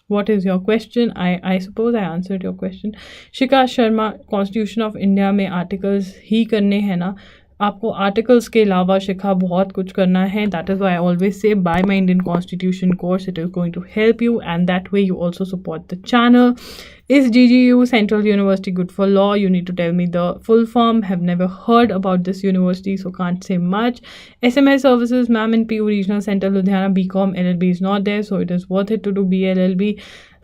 What is your question? I suppose I answered your question. Shika Sharma, Constitution of India में articles ही करने हैं ना? आपको articles के अलावा शिखा बहुत कुछ करना है. That is why I always say by my Indian constitution course. It is going to help you, and that way you also support the channel. Is GGU Central University good for law? You need to tell me the full form. Have never heard about this university, so can't say much. SMS services, ma'am, in PU Regional Center Ludhiana, BCom LLB is not there, so it is worth it to do BLLB.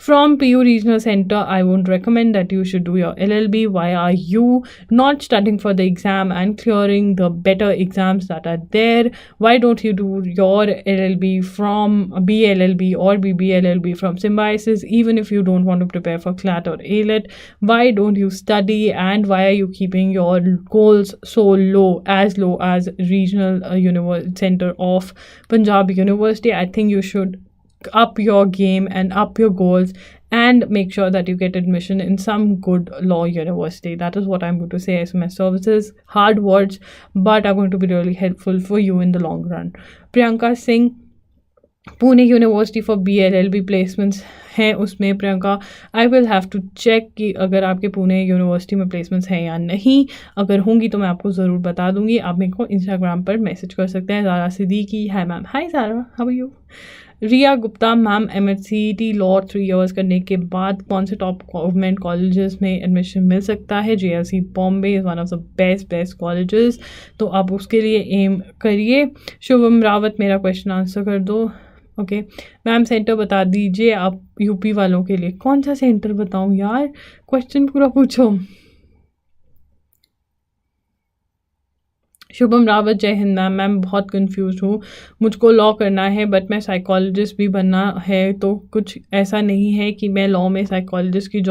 From PU Regional Center, I won't recommend that you should do your LLB. Why are you not studying for the exam and clearing the better exams that are there? Why don't you do your LLB from BLLB or BBLLB from Symbiosis, even if you don't want to prepare for CLAT or ALET? Why don't you study, and why are you keeping your goals so low as Regional Center of Punjab University? I think you should up your game and up your goals and make sure that you get admission in some good law university. That is what I'm going to say. SMS services, hard words, but are going to be really helpful for you in the long run. Priyanka Singh, Pune University for BLLB placements हैं उसमें. Priyanka, I will have to check कि अगर आपके Pune university में placements हैं या नहीं. अगर होंगी तो मैं आपको ज़रूर बता दूंगी. आप मेरे को इंस्टाग्राम पर मैसेज कर सकते हैं. Zara Siddiqui, hi ma'am. Hi Zara, how are you? Riya Gupta, ma'am, MHCET law 3 years करने के बाद कौन से टॉप गवर्नमेंट कॉलेजेस में एडमिशन मिल सकता है? JLC Bombay is one of the best colleges, तो आप उसके लिए एम करिए. शुभम रावत, मेरा क्वेश्चन आंसर कर दो. ओके मैम, सेंटर बता दीजिए आप यूपी वालों के लिए. कौन सा सेंटर बताऊं यार, क्वेश्चन पूरा पूछो. शुभम रावत, जय हिंद मैम. मैम बहुत कंफ्यूज हूँ, मुझको लॉ करना है बट मैं साइकोलॉजिस्ट भी बनना है, तो कुछ ऐसा नहीं है कि मैं लॉ में साइकोलॉजिस्ट की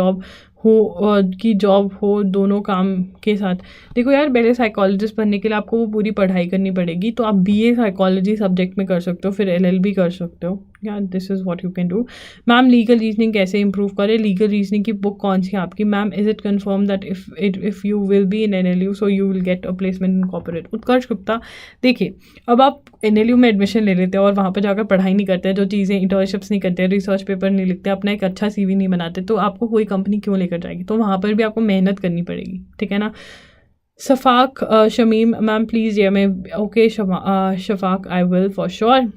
जॉब हो दोनों काम के साथ. देखो यार, पहले साइकोलॉजिस्ट बनने के लिए आपको वो पूरी पढ़ाई करनी पड़ेगी, तो आप BA साइकोलॉजी सब्जेक्ट में कर सकते हो, फिर LLB कर सकते हो. यार this is what you can do. Ma'am, legal reasoning कैसे इंप्रूव करें? लीगल रीजनिंग की बुक कौन सी है आपकी? Ma'am, is it confirm that if you will be in NLU so you will get a placement in corporate? Utkarsh Gupta, देखिए अब आप NLU में एडमिशन ले लेते हो और वहाँ पर जाकर पढ़ाई नहीं करते, जो चीज़ें इंटर्नशिप्स नहीं करते, रिसर्च पेपर नहीं लिखते, अपना एक अच्छा CV नहीं बनाते, तो आपको कोई कंपनी क्यों लेकर जाएगी? तो वहाँ पर भी आपको मेहनत करनी पड़ेगी, ठीक है ना. शफाक शमीम, मैम प्लीज़ ये मैं okay Shafaq, I will for sure.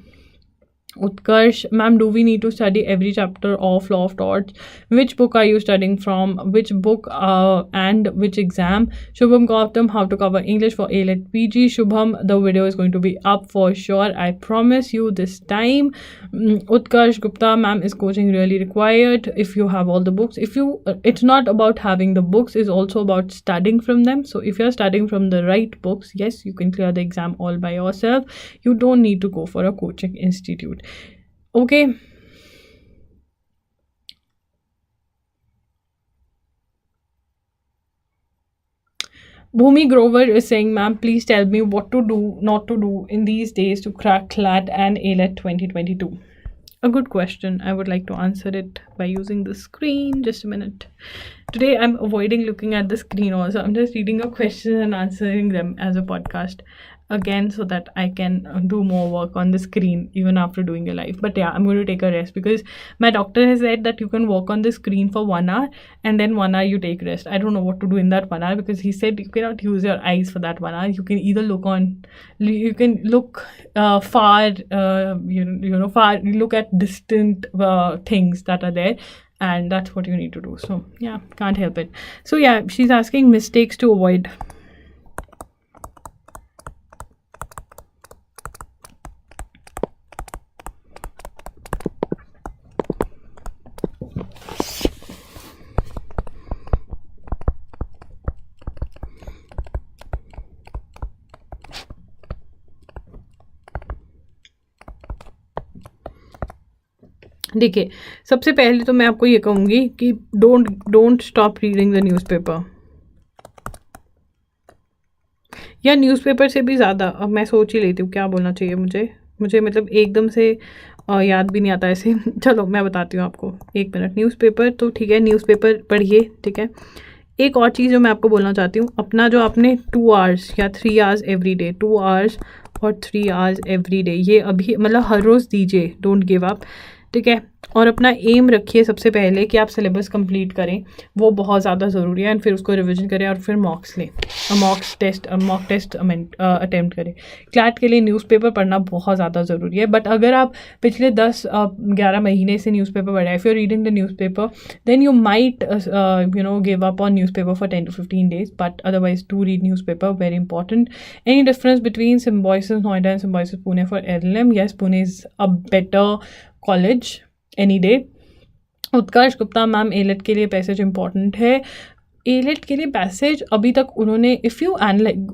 Utkarsh, ma'am, do we need to study every chapter of Law of Torts? Which book are you studying from? Which book and which exam? Shubham Gautam, how to cover English for A-Let PG. Shubham, the video is going to be up for sure. I promise you this time. Utkarsh Gupta, ma'am, is coaching really required if you have all the books? If you, it's not about having the books, it's also about studying from them. So if you're studying from the right books, yes, you can clear the exam all by yourself. You don't need to go for a coaching institute. Okay. Bhumi Grover is saying, ma'am, please tell me what to do, not to do in these days to crack CLAT and A-Let 2022. A good question. I would like to answer it by using the screen. Just a minute. Today I'm avoiding looking at the screen also. I'm just reading your questions and answering them as a podcast again so that I can do more work on the screen even after doing a live. But yeah, I'm going to take a rest because my doctor has said that you can work on the screen for 1 hour and then 1 hour you take rest. I don't know what to do in that 1 hour because he said you cannot use your eyes for that 1 hour. You can either look far, far, look at distant things that are there. And that's what you need to do. So yeah, can't help it. So yeah, she's asking mistakes to avoid. देखिए, सबसे पहले तो मैं आपको ये कहूँगी कि don't stop reading the newspaper, या न्यूज़पेपर से भी ज़्यादा। अब मैं सोच ही लेती हूँ क्या बोलना चाहिए मुझे मतलब एकदम से याद भी नहीं आता ऐसे। चलो मैं बताती हूँ आपको, 1 मिनट। न्यूज़पेपर तो ठीक है, न्यूज़पेपर पढ़िए, ठीक है। एक और चीज़ जो मैं आपको बोलना चाहती हूँ, अपना जो आपने 2 आवर्स या 3 आवर्स एवरी डे, 2 आवर्स और 3 आवर्स एवरी डे, ये अभी मतलब हर रोज़ दीजिए, डोंट गिव अप, ठीक है। और अपना एम रखिए सबसे पहले कि आप सिलेबस कंप्लीट करें, वो बहुत ज़्यादा ज़रूरी है। एंड फिर उसको रिवीजन करें और फिर मॉक टेस्ट अटेम्प्ट करें। क्लैट के लिए न्यूज़पेपर पढ़ना बहुत ज़्यादा ज़रूरी है। बट अगर आप पिछले 10-11 महीने से न्यूज़पेपर पढ़ रहे हैं, if you are reading the newspaper then you might give up on newspaper for 10 to 15 days, but otherwise do read newspaper, very important. Any difference between Symbiosis Noida and Symbiosis Pune for LLM? Yes, Pune is a better college any day. Utkarsh Gupta, ma'am A-Let के लिए passage important है। A-Let के लिए passage अभी तक उन्होंने, if you analyse,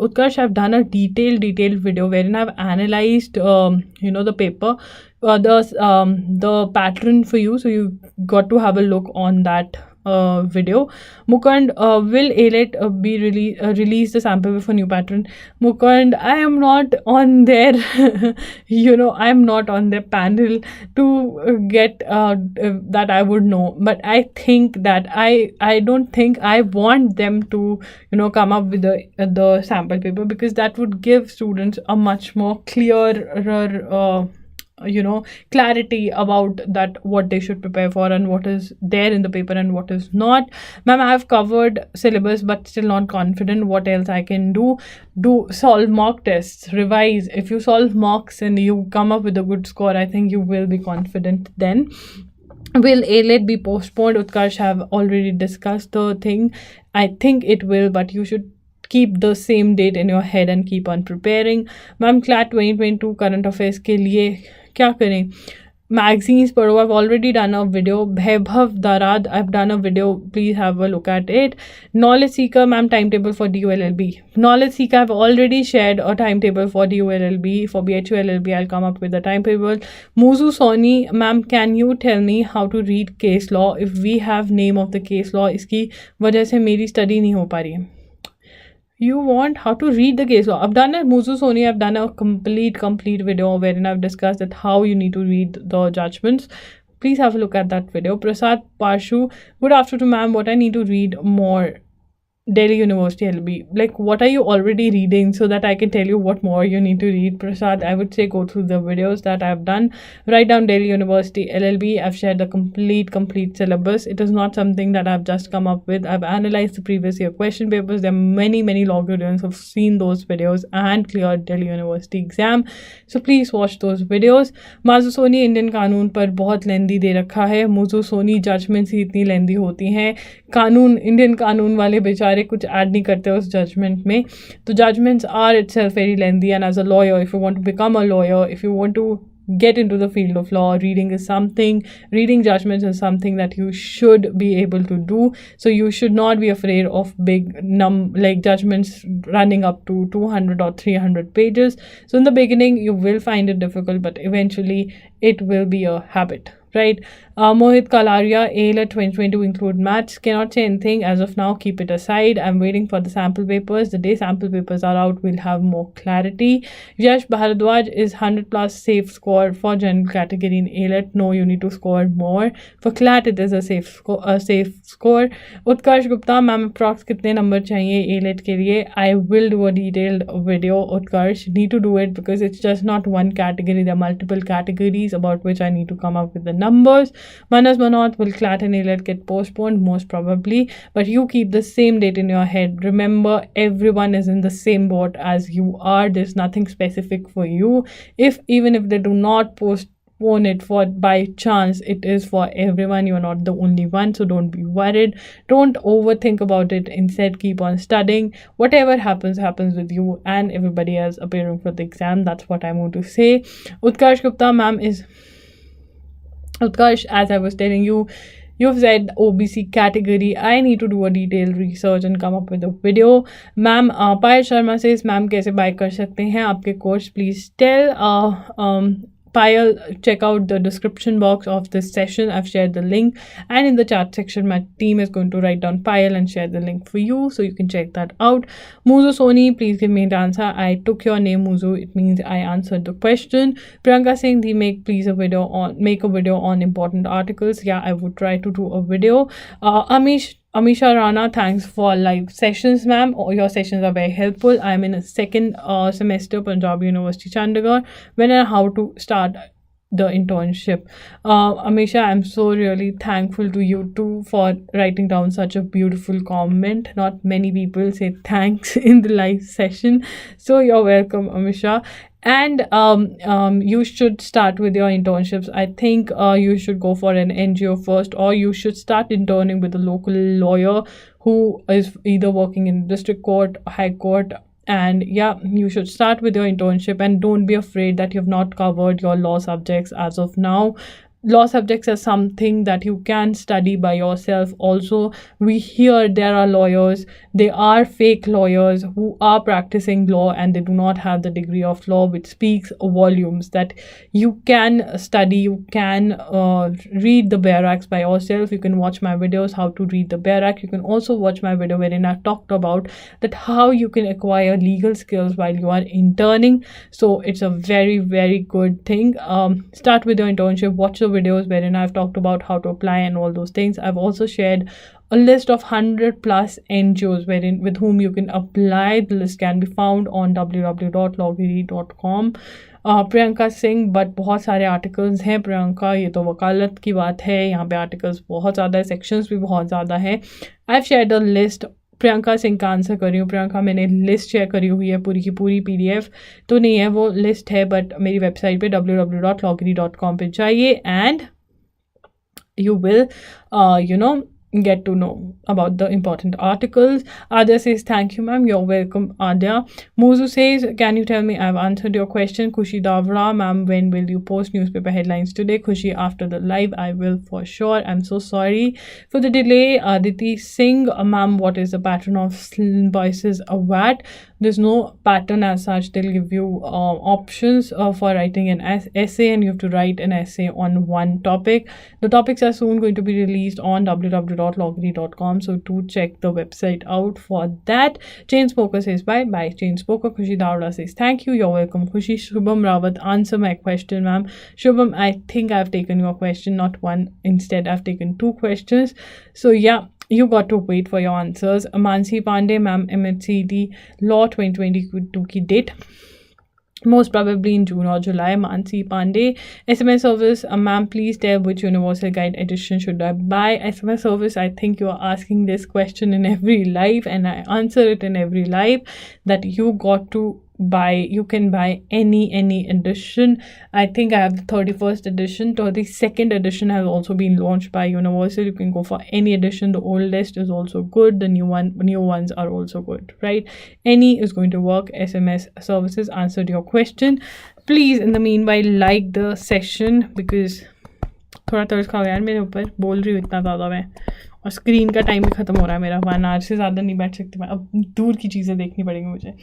Utkarsh have done a detailed video where have analysed the paper, the pattern for you, so you got to have a look on that video. Mukund, will A-Let be release the sample for new pattern? Mukund, I am not on their I am not on their panel to get that I would know, but I think that I don't think I want them to come up with the sample paper, because that would give students a much more clearer clarity about that, what they should prepare for and what is there in the paper and what is not. Ma'am, I have covered syllabus but still not confident. What else I can do? Solve mock tests, revise. If you solve mocks and you come up with a good score, I think you will be confident then. Will A-Let be postponed? Utkarsh have already discussed the thing. I think it will, but you should keep the same date in your head and keep on preparing. Ma'am, CLAT 2022 current affairs के लिए क्या करें? Magazines पढ़ो. I've already done a video. Vaibhav Darad, I've done a video. Please have a look at it. Knowledge Seeker, ma'am, timetable for DULLB. Knowledge Seeker, I've already shared a timetable for DULLB. For BHULLB, I'll come up with a timetable. Muzu Soni, ma'am, can you tell me how to read case law? If we have name of the case law, इसकी वजह से मेरी study नहीं हो पा रही है. You want how to read the case law? I've done it, Muzu Soni. I've done a complete video wherein I've discussed that how you need to read the judgments. Please have a look at that video. Prasad Parshu, good afternoon, ma'am. What I need to read more? Delhi University LB. Like, what are you already reading so that I can tell you what more you need to read, Prasad? I would say go through the videos that I've done. Write down Delhi University LLB. I've shared the complete syllabus. It is not something that I've just come up with. I've analyzed the previous year question papers. There are many Logarians who've seen those videos and cleared Delhi University exam. So please watch those videos. Mazusoni Indian कानून पर बहुत लेंदी दे रखा है. मुजुसोनी judgements ही इतनी लेंदी होती हैं. कानून Indian कानून वाले बेचारे कुछ ऐड नहीं करते उस जजमेंट में. तो judgements are itself very lengthy, and as a lawyer, if you want to become a lawyer, if you want to get into the field of law, reading judgments is something that you should be able to do. So you should not be afraid of big like judgments running up to 200 or 300 pages. So in the beginning you will find it difficult, but eventually it will be a habit, right? Mohit Kalaria, ALET 2022 include maths. Cannot say anything as of now. Keep it aside. I'm waiting for the sample papers. The day sample papers are out, we'll have more clarity. Yash Bharadwaj is 100 plus safe score for general category in ALET. No, you need to score more. For CLAT, it is a safe score. Utkarsh Gupta, ma'am, approx कितने number चाहिए ALET के लिए? I will do a detailed video, Utkarsh. Need to do it because it's just not one category. There are multiple categories about which I need to come up with the numbers. Manas Manot, will CLAT and ALET get postponed? Most probably, but you keep the same date in your head. Remember, everyone is in the same boat as you are. There's nothing specific for you. Even if they do not postpone it for by chance, it is for everyone. You're not the only one, so don't be worried. Don't overthink about it. Instead, keep on studying. Whatever happens with you and everybody else appearing for the exam. That's what I'm going to say. Utkarsh Gupta, ma'am, Utkarsh, as I was telling you, you've said OBC category. I need to do a detailed research and come up with a video. Ma'am, Payal Sharma says, ma'am, कैसे buy कर सकते हैं आपके course? Please tell. Payal, check out the description box of this session. I've shared the link, and in the chat section my team is going to write down Payal and share the link for you, so you can check that out. Muzu Soni, please give me the answer. I took your name, Muzu. It means I answered the question. Priyanka Singh, make a video on important articles. Yeah, I would try to do a video. Amisha Rana, thanks for live sessions, ma'am. Your sessions are very helpful. I'm in a second semester, Punjab University, Chandigarh. When and how to start the internship? Amisha, I'm so really thankful to you too for writing down such a beautiful comment. Not many people say thanks in the live session, so you're welcome, Amisha. And you should start with your internships. I think you should go for an NGO first, or you should start interning with a local lawyer who is either working in district court, high court. And yeah, you should start with your internship, and don't be afraid that you've not covered your law subjects as of now. Law subjects are something that you can study by yourself. Also, we hear there are lawyers, they are fake lawyers who are practicing law and they do not have the degree of law, which speaks volumes that you can study, you can read the Bare Acts by yourself. You can watch my videos how to read the Bare Act. You can also watch my video wherein I've talked about that how you can acquire legal skills while you are interning. So it's a very good thing. Start with your internship, watch the videos wherein I've talked about how to apply and all those things. I've also shared a list of 100 plus NGOs with whom you can apply. The list can be found on www.logiri.com. Priyanka Singh, but बहुत सारे articles हैं प्रियंका, ये तो वकालत की बात है, यहाँ पे आर्टिकल्स बहुत ज़्यादा है, सेक्शंस भी बहुत ज़्यादा है. I have shared the list. Priyanka Singh का आंसर कर रही हूँ. प्रियंका, मैंने लिस्ट शेयर करी हुई है पूरी की पूरी. PDF तो नहीं है, वो लिस्ट है, बट मेरी वेबसाइट पे www.logiri.com पे जाइए and you will get to know about the important articles. Adya says, thank you, ma'am. You're welcome, Adya. Muzu says, can you tell me, I've answered your question. Khushi Davra, ma'am, when will you post newspaper headlines today? Khushi, after the live, I will for sure. I'm so sorry for the delay. Aditi Singh, ma'am, what is the pattern of Symbiosis VAT? There's no pattern as such. They'll give you options for writing an essay, and you have to write an essay on one topic. The topics are soon going to be released on www.logiri.com, so do check the website out for that. Chainsmoker says bye. Chainsmoker. Khushi Davda says thank you. You're welcome, Khushi. Shubham Rawat, answer my question, ma'am. Shubham, I think I've taken your question, not one. Instead, I've taken two questions. So yeah, You got to wait for your answers. Mansi Pandey, ma'am, MHCD Law 2022 की date most probably in June or July. Mansi Pandey, SMS service, ma'am, please tell which Universal Guide edition should I buy. SMS service, I think you are asking this question in every live, and I answer it in every live, that you got to buy, you can buy any edition. I think I have the 31st edition. 32nd edition has also been launched by Universal. You can go for any edition. The oldest is also good, the new ones are also good, right? Any is going to work. SMS services answered your question. Please in the meanwhile like the session, because थोड़ा तरस खा गया यार मेरे ऊपर, बोल रही हूँ इतना ज़्यादा मैं, और स्क्रीन का टाइम भी ख़त्म हो रहा है मेरा, 1 आवर से ज़्यादा नहीं बैठ सकती मैं, अब दूर की चीज़ें देखनी पड़ेंगी मुझे.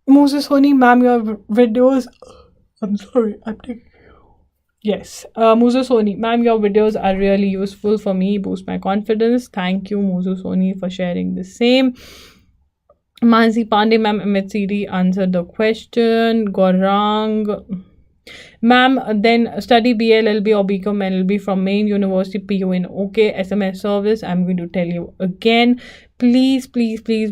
Moses Honi, ma'am, your videos. I'm sorry, I'm taking. Yes, Moses Honi, ma'am, your videos are really useful for me, boost my confidence. Thank you, Moses Honi, for sharing the same. Mansi Pandey, ma'am, MHCD answered the question. Gorang, ma'am, then study BLLB or BCom LLB from main university PUN. Okay, SMS service, I'm going to tell you again. Please,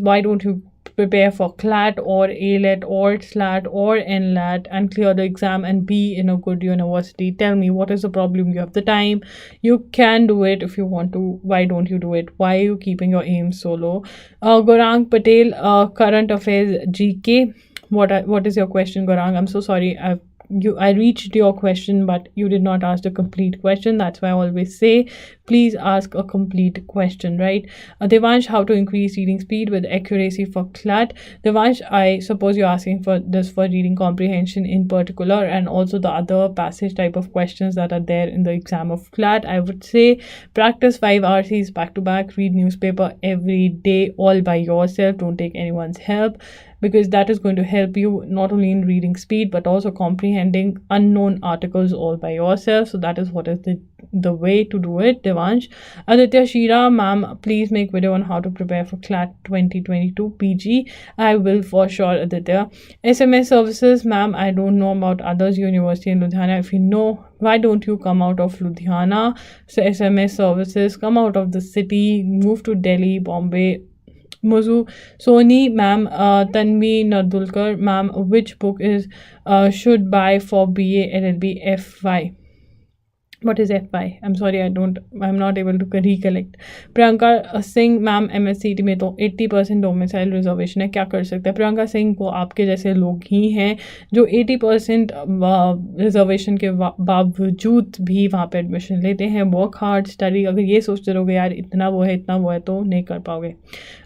why don't you prepare for CLAT or ALET or SLAT or NLAT and clear the exam and be in a good university? Tell me, what is the problem? You have the time, you can do it if you want to. Why don't you do it? Why are you keeping your aim so low? Gaurang Patel, current affairs GK. What is your question, Gaurang? I'm so sorry, I reached your question, but you did not ask the complete question. That's why I always say, please ask a complete question, right? Devansh, how to increase reading speed with accuracy for CLAT? Devansh, I suppose you're asking for this for reading comprehension in particular, and also the other passage type of questions that are there in the exam of CLAT. I would say practice 5 RCs back to back, read newspaper every day all by yourself. Don't take anyone's help, because that is going to help you not only in reading speed but also comprehending unknown articles all by yourself. So that is what is the way to do it. Devansh. Aditya Shira, ma'am, please make video on how to prepare for CLAT 2022 PG. I will for sure, Aditya. SMS services, ma'am, I don't know about others university in Ludhiana. If you know, why don't you come out of Ludhiana? So SMS services, come out of the city, move to Delhi, Bombay. Muzu Soni, ma'am, Tanvi Nadulkar, ma'am, which book is should buy for BA LLB FY? What is FY? I'm sorry, I'm not able to recollect. Priyanka Singh, ma'am, MSCT में तो 80% domicile reservation है, क्या कर सकते हैं? प्रियंका सिंह को आपके जैसे लोग ही हैं जो 80% रिजर्वेशन के बावजूद भी वहाँ पे एडमिशन लेते हैं. Work hard, study. अगर ये सोचते रहोगे यार इतना वो है तो नहीं कर पाओगे.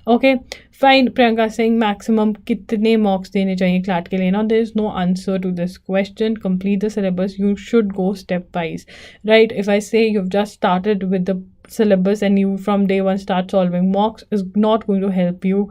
Okay fine. Priyanka Singh, maximum कितने मार्क्स देने चाहिए क्लैट के लिए? ना, there is no answer to this question. Complete the syllabus. You should go step wise, right? If I say you've just started with the syllabus and you from day one start solving mocks, is not going to help you.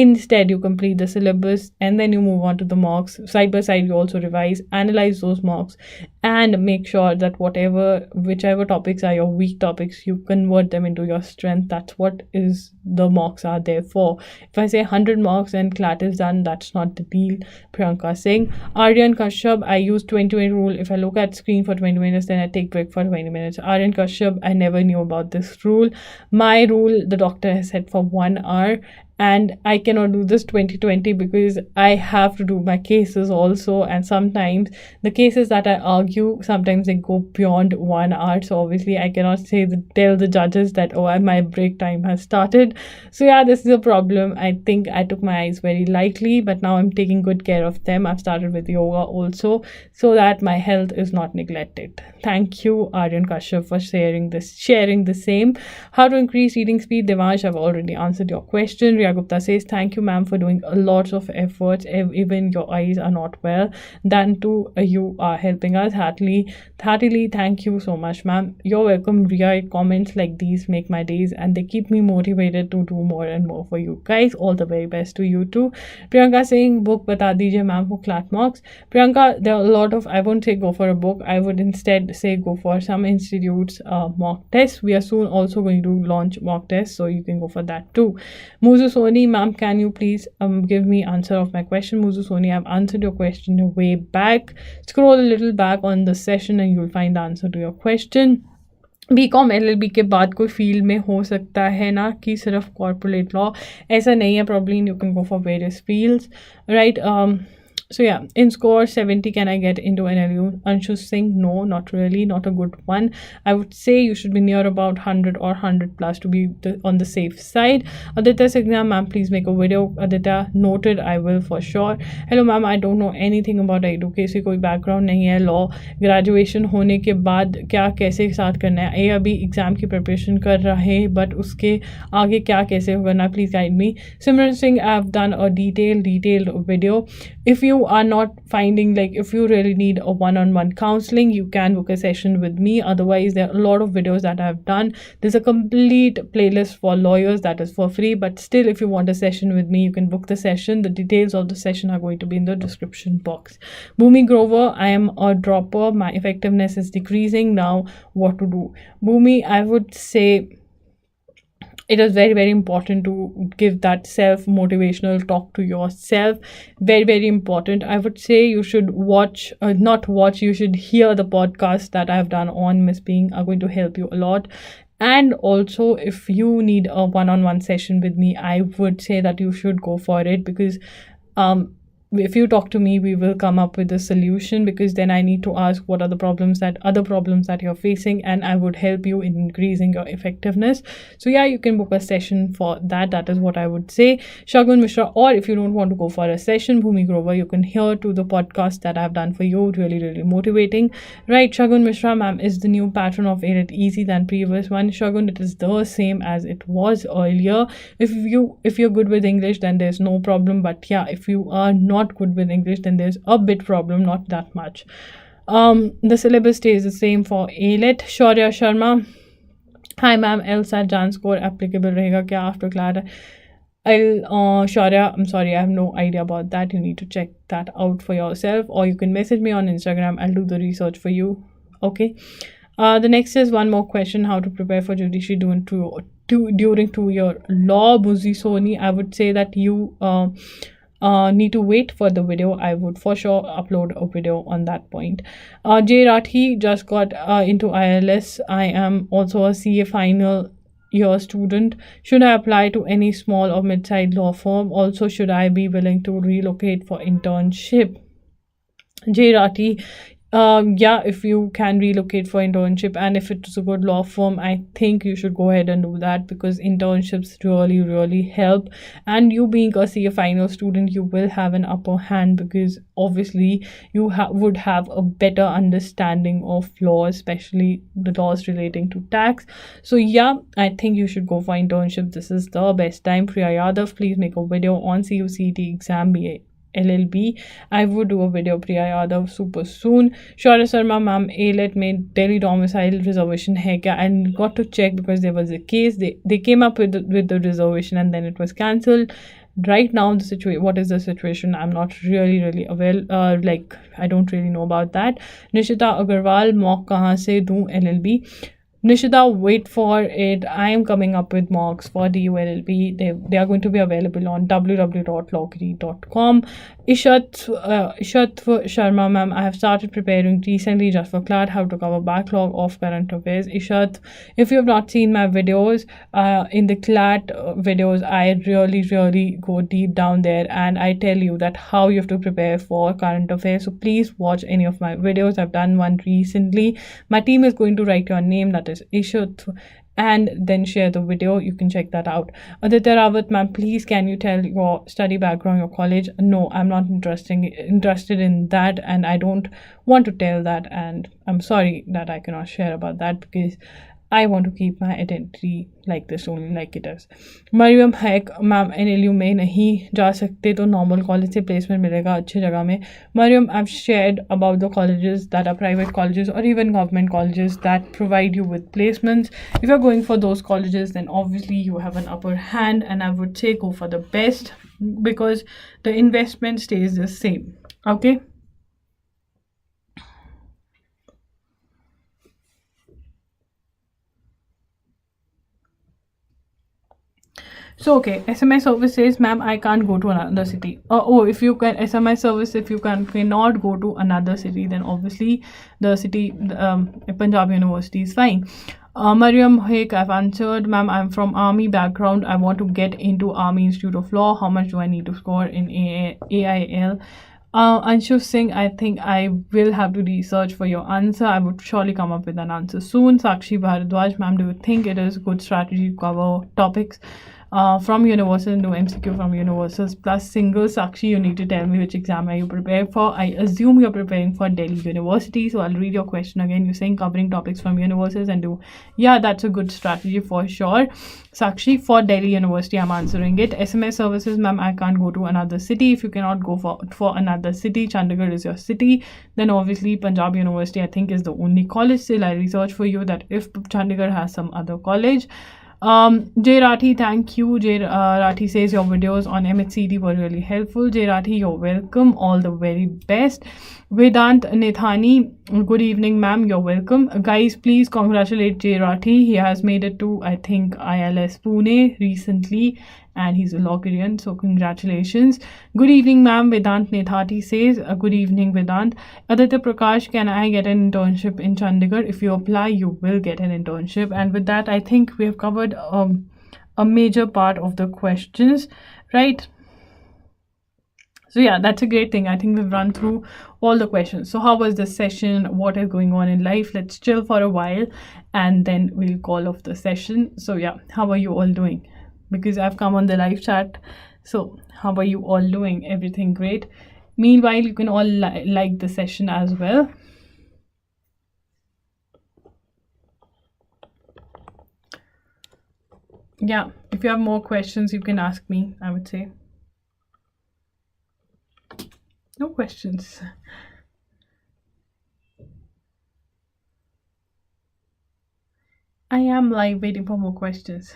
Instead, you complete the syllabus and then you move on to the mocks. Side by side, you also revise, analyze those mocks, and make sure that whichever topics are your weak topics, you convert them into your strength. That's what is the mocks are there for. If I say 100 mocks and CLAT is done, that's not the deal. Priyanka Singh. Aryan Kashyap, I use 20-minute rule. If I look at screen for 20 minutes, then I take break for 20 minutes. Aryan Kashyap, I never knew about this rule. My rule, the doctor has set for 1 hour. And I cannot do this 2020 because I have to do my cases also. And sometimes the cases that I argue, sometimes they go beyond 1 hour. So obviously I cannot tell the judges that, oh, my break time has started. So yeah, this is a problem. I think I took my eyes very lightly, but now I'm taking good care of them. I've started with yoga also, so that my health is not neglected. Thank you, Aryan Kashyap, for sharing the same. How to increase reading speed? Devansh, I've already answered your question. Gupta says, thank you, ma'am, for doing a lot of efforts. Even your eyes are not well. Then too, you are helping us. Heartily, thank you so much, ma'am. You're welcome, Ria. Comments like these make my days and they keep me motivated to do more and more for you guys. All the very best to you too. Priyanka saying, book bata dijiye, ma'am, for CLAT mocks. Priyanka, there are a lot of, I won't say go for a book. I would instead say go for some institutes mock tests. We are soon also going to launch mock tests, so you can go for that too. Muzu Soni, ma'am, can you please give me answer of my question? Muzu Soni, I've answered your question way back. Scroll a little back on the session and you'll find the answer to your question. BCom LLB के बाद कोई field में हो सकता है, ना कि सिर्फ कॉर्पोरेट लॉ, ऐसा नहीं है. Probably you can go for various fields, right. So yeah, in score 70, can I get into NLU? Anshu Singh, no, not really, not a good one. I would say you should be near about 100 or 100 plus to be on the safe side. Aditya Signa, ma'am, please make a video. Aditya, noted, I will for sure. Hello ma'am, I don't know anything about advocacy, कोई background नहीं है. Law graduation होने के बाद क्या कैसे साथ करना है, ये अभी एग्ज़ाम की प्रिपरेशन कर रहे हैं, बट उसके आगे क्या कैसे करना, please guide me. Simran Singh, I have done a detailed video. If you are not finding, like, if you really need a one-on-one counseling, you can book a session with me. Otherwise, there are a lot of videos that I have done. There's a complete playlist for lawyers that is for free, but still, if you want a session with me, you can book the session. The details of the session are going to be in the description box. Bhumi Grover, I am a dropper, my effectiveness is decreasing now, what to do? Bhumi, I would say it is very, very important to give that self motivational talk to yourself. Very, very important. I would say you should you should hear the podcast that I have done on Miss Being, are going to help you a lot. And also, if you need a one-on-one session with me, I would say that you should go for it, because if you talk to me, we will come up with a solution, because then I need to ask what are the other problems that you're facing, and I would help you in increasing your effectiveness. So yeah, you can book a session for that. That is what I would say. Shagun Mishra, or if you don't want to go for a session, Bhumi Grover, you can hear to the podcast that I've done for you. Really, really motivating. Right, Shagun Mishra, ma'am, is the new pattern of Aid It Easy than previous one? Shagun, it is the same as it was earlier. If you're good with English, then there's no problem. But yeah, if you are not good with English, then there's a bit problem, not that much. The syllabus stays the same for ALET. Shaurya Sharma, hi ma'am, LSAT Jan score applicable rahega kya after CLAT? Shaurya, I'm sorry, I have no idea about that. You need to check that out for yourself, or you can message me on Instagram. I'll do the research for you. Okay. The next is one more question: how to prepare for judiciary during 2-year law. Buzi Soni, I would say that you need to wait for the video. I would for sure upload a video on that point. Jay Rathi just got into ILS. I am also a CA final year student. Should I apply to any small or mid-sized law firm? Also, should I be willing to relocate for internship? Jay Rathi, yeah, if you can relocate for internship, and if it's a good law firm, I think you should go ahead and do that, because internships really, really help. And you being a CA final student, you will have an upper hand, because obviously you would have a better understanding of laws, especially the laws relating to tax. So yeah, I think you should go for internship. This is the best time. Priya Yadav, please make a video on CUCT exam BA LLB. I would do a video, Priya Yadav, super soon. Shaurya Sharma, ma'am, ALET में Delhi domicile reservation है क्या? I got to check, because there was a case. They came up with the reservation, and then it was cancelled. Right now, what is the situation? I'm not really aware. I don't really know about that. Nishita Agarwal, mock कहाँ से दूँ LLB? Nishita, wait for it. I am coming up with mocks for the ULLB. They are going to be available on www.logri.com. Ishat Sharma, ma'am, I have started preparing recently just for CLAT, how to cover backlog of current affairs. Ishat, if you have not seen my videos, in the CLAT videos, I really go deep down there, and I tell you that how you have to prepare for current affairs. So please watch any of my videos. I've done one recently. My team is going to write your name, that is Ishat, and then share the video. You can check that out. Aditya Rawat, ma'am, please can you tell your study background, your college? No, I'm not interested in that, and I don't want to tell that, and I'm sorry that I cannot share about that, because I want to keep my identity like this, only like it is. Mariam Haik, ma'am, NLU में नहीं जा सकते तो normal college से placement मिलेगा अच्छी जगह में. Mariam, I've shared about the colleges that are private colleges or even government colleges that provide you with placements. If you're going for those colleges, then obviously you have an upper hand, and I would say go for the best, because the investment stays the same. Okay. So okay, SMS service says, ma'am, I can't go to another city. If you can SMS service, if you cannot go to another city, then obviously the city, Punjab University is fine. Mariam Haik, I've answered. Ma'am, I'm from Army background. I want to get into Army Institute of Law. How much do I need to score in AIL? Anshu Singh, I think I will have to research for your answer. I would surely come up with an answer soon. Sakshi Bharadwaj, ma'am, do you think it is good strategy to cover topics from universal, no MCQ from universals plus single? Sakshi, you need to tell me which exam are you preparing for. I assume you're preparing for Delhi University, so I'll read your question again. You're saying covering topics from universals and do, yeah, that's a good strategy for sure. Sakshi, for Delhi University, I'm answering it. SMS services, ma'am, I can't go to another city. If you cannot go for another city, Chandigarh is your city, then obviously Punjab University, I think, is the only college. Still, I research for you that if Chandigarh has some other college. Jay Rathi, thank you. Jay Rathi says your videos on MHCD were really helpful. Jay Rathi, you're welcome. All the very best. Vedant Nithani, good evening, ma'am. You're welcome. Guys, please congratulate Jay Rathi. He has made it to, I think, ILS Pune recently, and he's a Logarian, so congratulations. Good evening, ma'am. Vedant Nithati says, good evening, Vedant. Aditya Prakash, can I get an internship in Chandigarh? If you apply, you will get an internship. And with that, I think we have covered a major part of the questions, right? So yeah, that's a great thing. I think we've run through all the questions. So how was the session? What is going on in life? Let's chill for a while and then we'll call off the session. So yeah, how are you all doing? Because I've come on the live chat. So how are you all doing? Everything great? Meanwhile, you can all like the session as well. Yeah, if you have more questions, you can ask me, I would say. No questions. I am live waiting for more questions.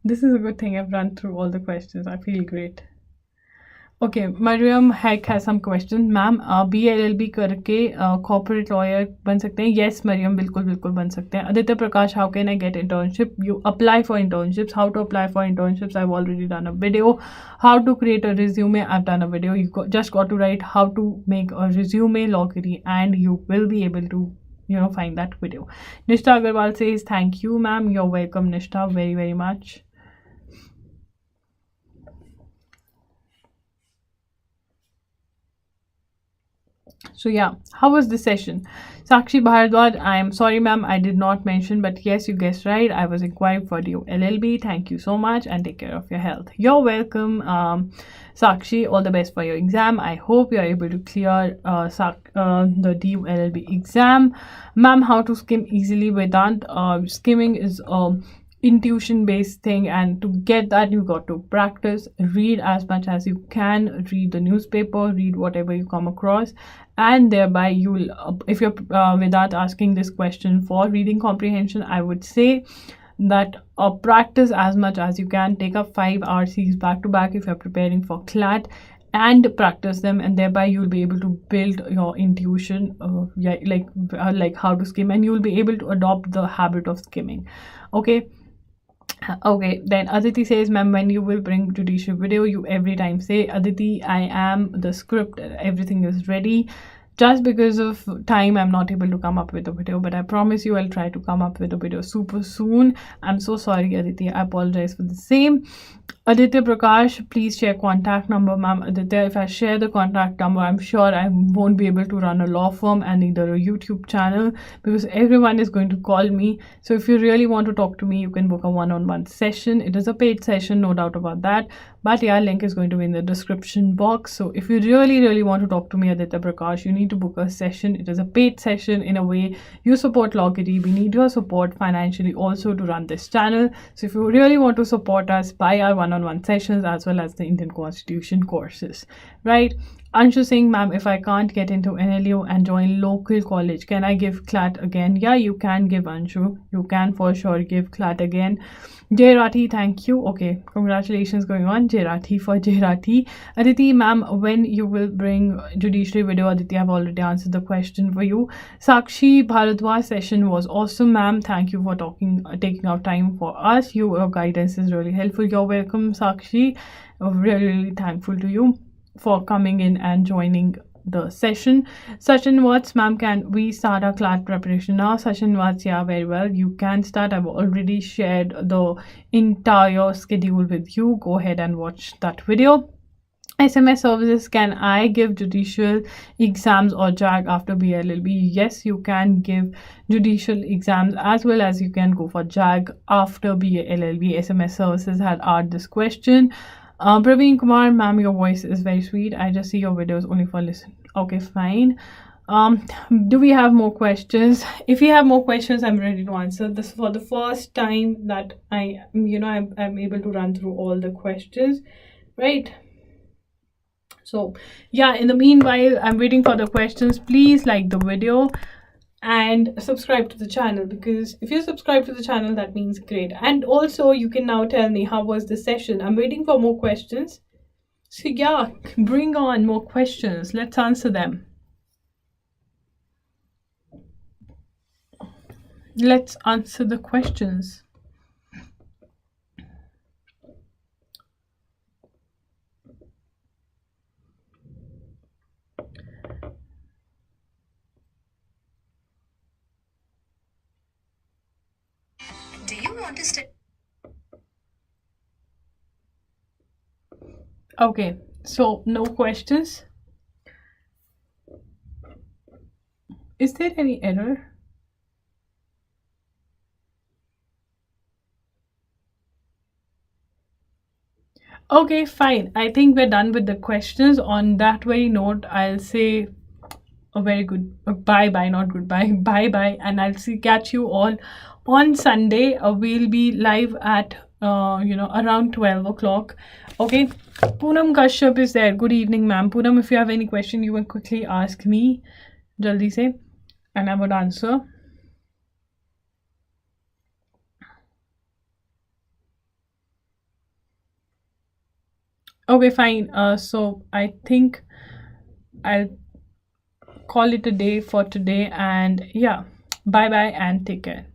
This is a good thing. I've run through all the questions. I feel great. Okay, Mariam Hack has some questions. Ma'am, BLLB करके corporate lawyer बन सकते हैं? Yes, Mariam, बिल्कुल बिल्कुल बन सकते हैं. Aditya Prakash, how can I get internship? You apply for internships. How to apply for internships? I've already done a video. How to create a resume? I've done a video. You just got to write how to make a resume loggery, and you will be able to find that video. Nishta Agarwal says, thank you, ma'am. You're welcome, Nishta, very, very much. So yeah, how was the session? Sakshi Bharadwaj, I am sorry, ma'am, I did not mention, but yes, you guessed right. I was inquiring for DU LLB. Thank you so much and take care of your health. You're welcome, Sakshi. All the best for your exam. I hope you're able to clear the DU LLB exam. Ma'am, how to skim easily? Vedant, skimming is intuition based thing, and to get that you got to practice, read as much as you can, read the newspaper, read whatever you come across, and thereby you'll if you're without asking this question for reading comprehension, I would say that practice as much as you can. Take up 5 RCs back to back if you're preparing for CLAT and practice them, and thereby you'll be able to build your intuition like how to skim, and you'll be able to adopt the habit of skimming. Okay, then Aditi says, ma'am, when you will bring judicial video? You every time say, Aditi, I am the script, everything is ready. Just because of time, I'm not able to come up with a video, but I promise you I'll try to come up with a video super soon. I'm so sorry, Aditi. I apologize for the same. Aditya Prakash, please share contact number. Ma'am, Aditya, if I share the contact number, I'm sure I won't be able to run a law firm and neither a YouTube channel, because everyone is going to call me. So if you really want to talk to me, you can book a one-on-one session. It is a paid session, no doubt about that. But yeah, link is going to be in the description box. So if you really want to talk to me, Aditya Prakash, you need to book a session. It is a paid session. In a way, you support Loggery. We need your support financially also to run this channel. So if you really want to support us, buy our one-on-one sessions as well as the Indian Constitution courses, right? Anshu Singh, ma'am, if I can't get into NLU and join local college, can I give CLAT again? Yeah, you can give, Anshu. You can for sure give CLAT again. Jay Rathi, thank you. Okay, congratulations going on. Jay Rathi for Jay Rathi. Aditi, ma'am, when you will bring judiciary video? Aditi, I've already answered the question for you. Sakshi Bharadwaj, session was awesome, ma'am. Thank you for taking out time for us. Your guidance is really helpful. You're welcome, Sakshi. Really thankful to you for coming in and joining the session. Sachin Watts, ma'am, can we start our class preparation now? Sachin Watts, yeah, very well. You can start. I've already shared the entire schedule with you. Go ahead and watch that video. SMS services, can I give judicial exams or JAG after BLLB? Yes, you can give judicial exams as well as you can go for JAG after BLLB. SMS services had asked this question. Praveen Kumar, ma'am, your voice is very sweet. I just see your videos only for listen. Okay, fine. Do we have more questions? If you have more questions, I'm ready to answer. This for the first time that I'm able to run through all the questions, right? So yeah, in the meanwhile, I'm waiting for the questions. Please like the video and subscribe to the channel, because if you subscribe to the channel, that means great. And also you can now tell me how was the session. I'm waiting for more questions. So yeah, bring on more questions. Let's answer them. Let's answer the questions. Do you want to study? Okay, so no questions. Is there any error? Okay, fine. I think we're done with the questions. On that very note, I'll say a very good bye bye, not goodbye, bye bye, and I'll catch you all on Sunday. We'll be live at around 12 o'clock. Okay, Poonam Kashyap is there. Good evening, ma'am. Poonam, if you have any question, you can quickly ask me, jaldi se, and I would answer. Okay, fine. So I think I'll call it a day for today, and yeah, bye bye and take care.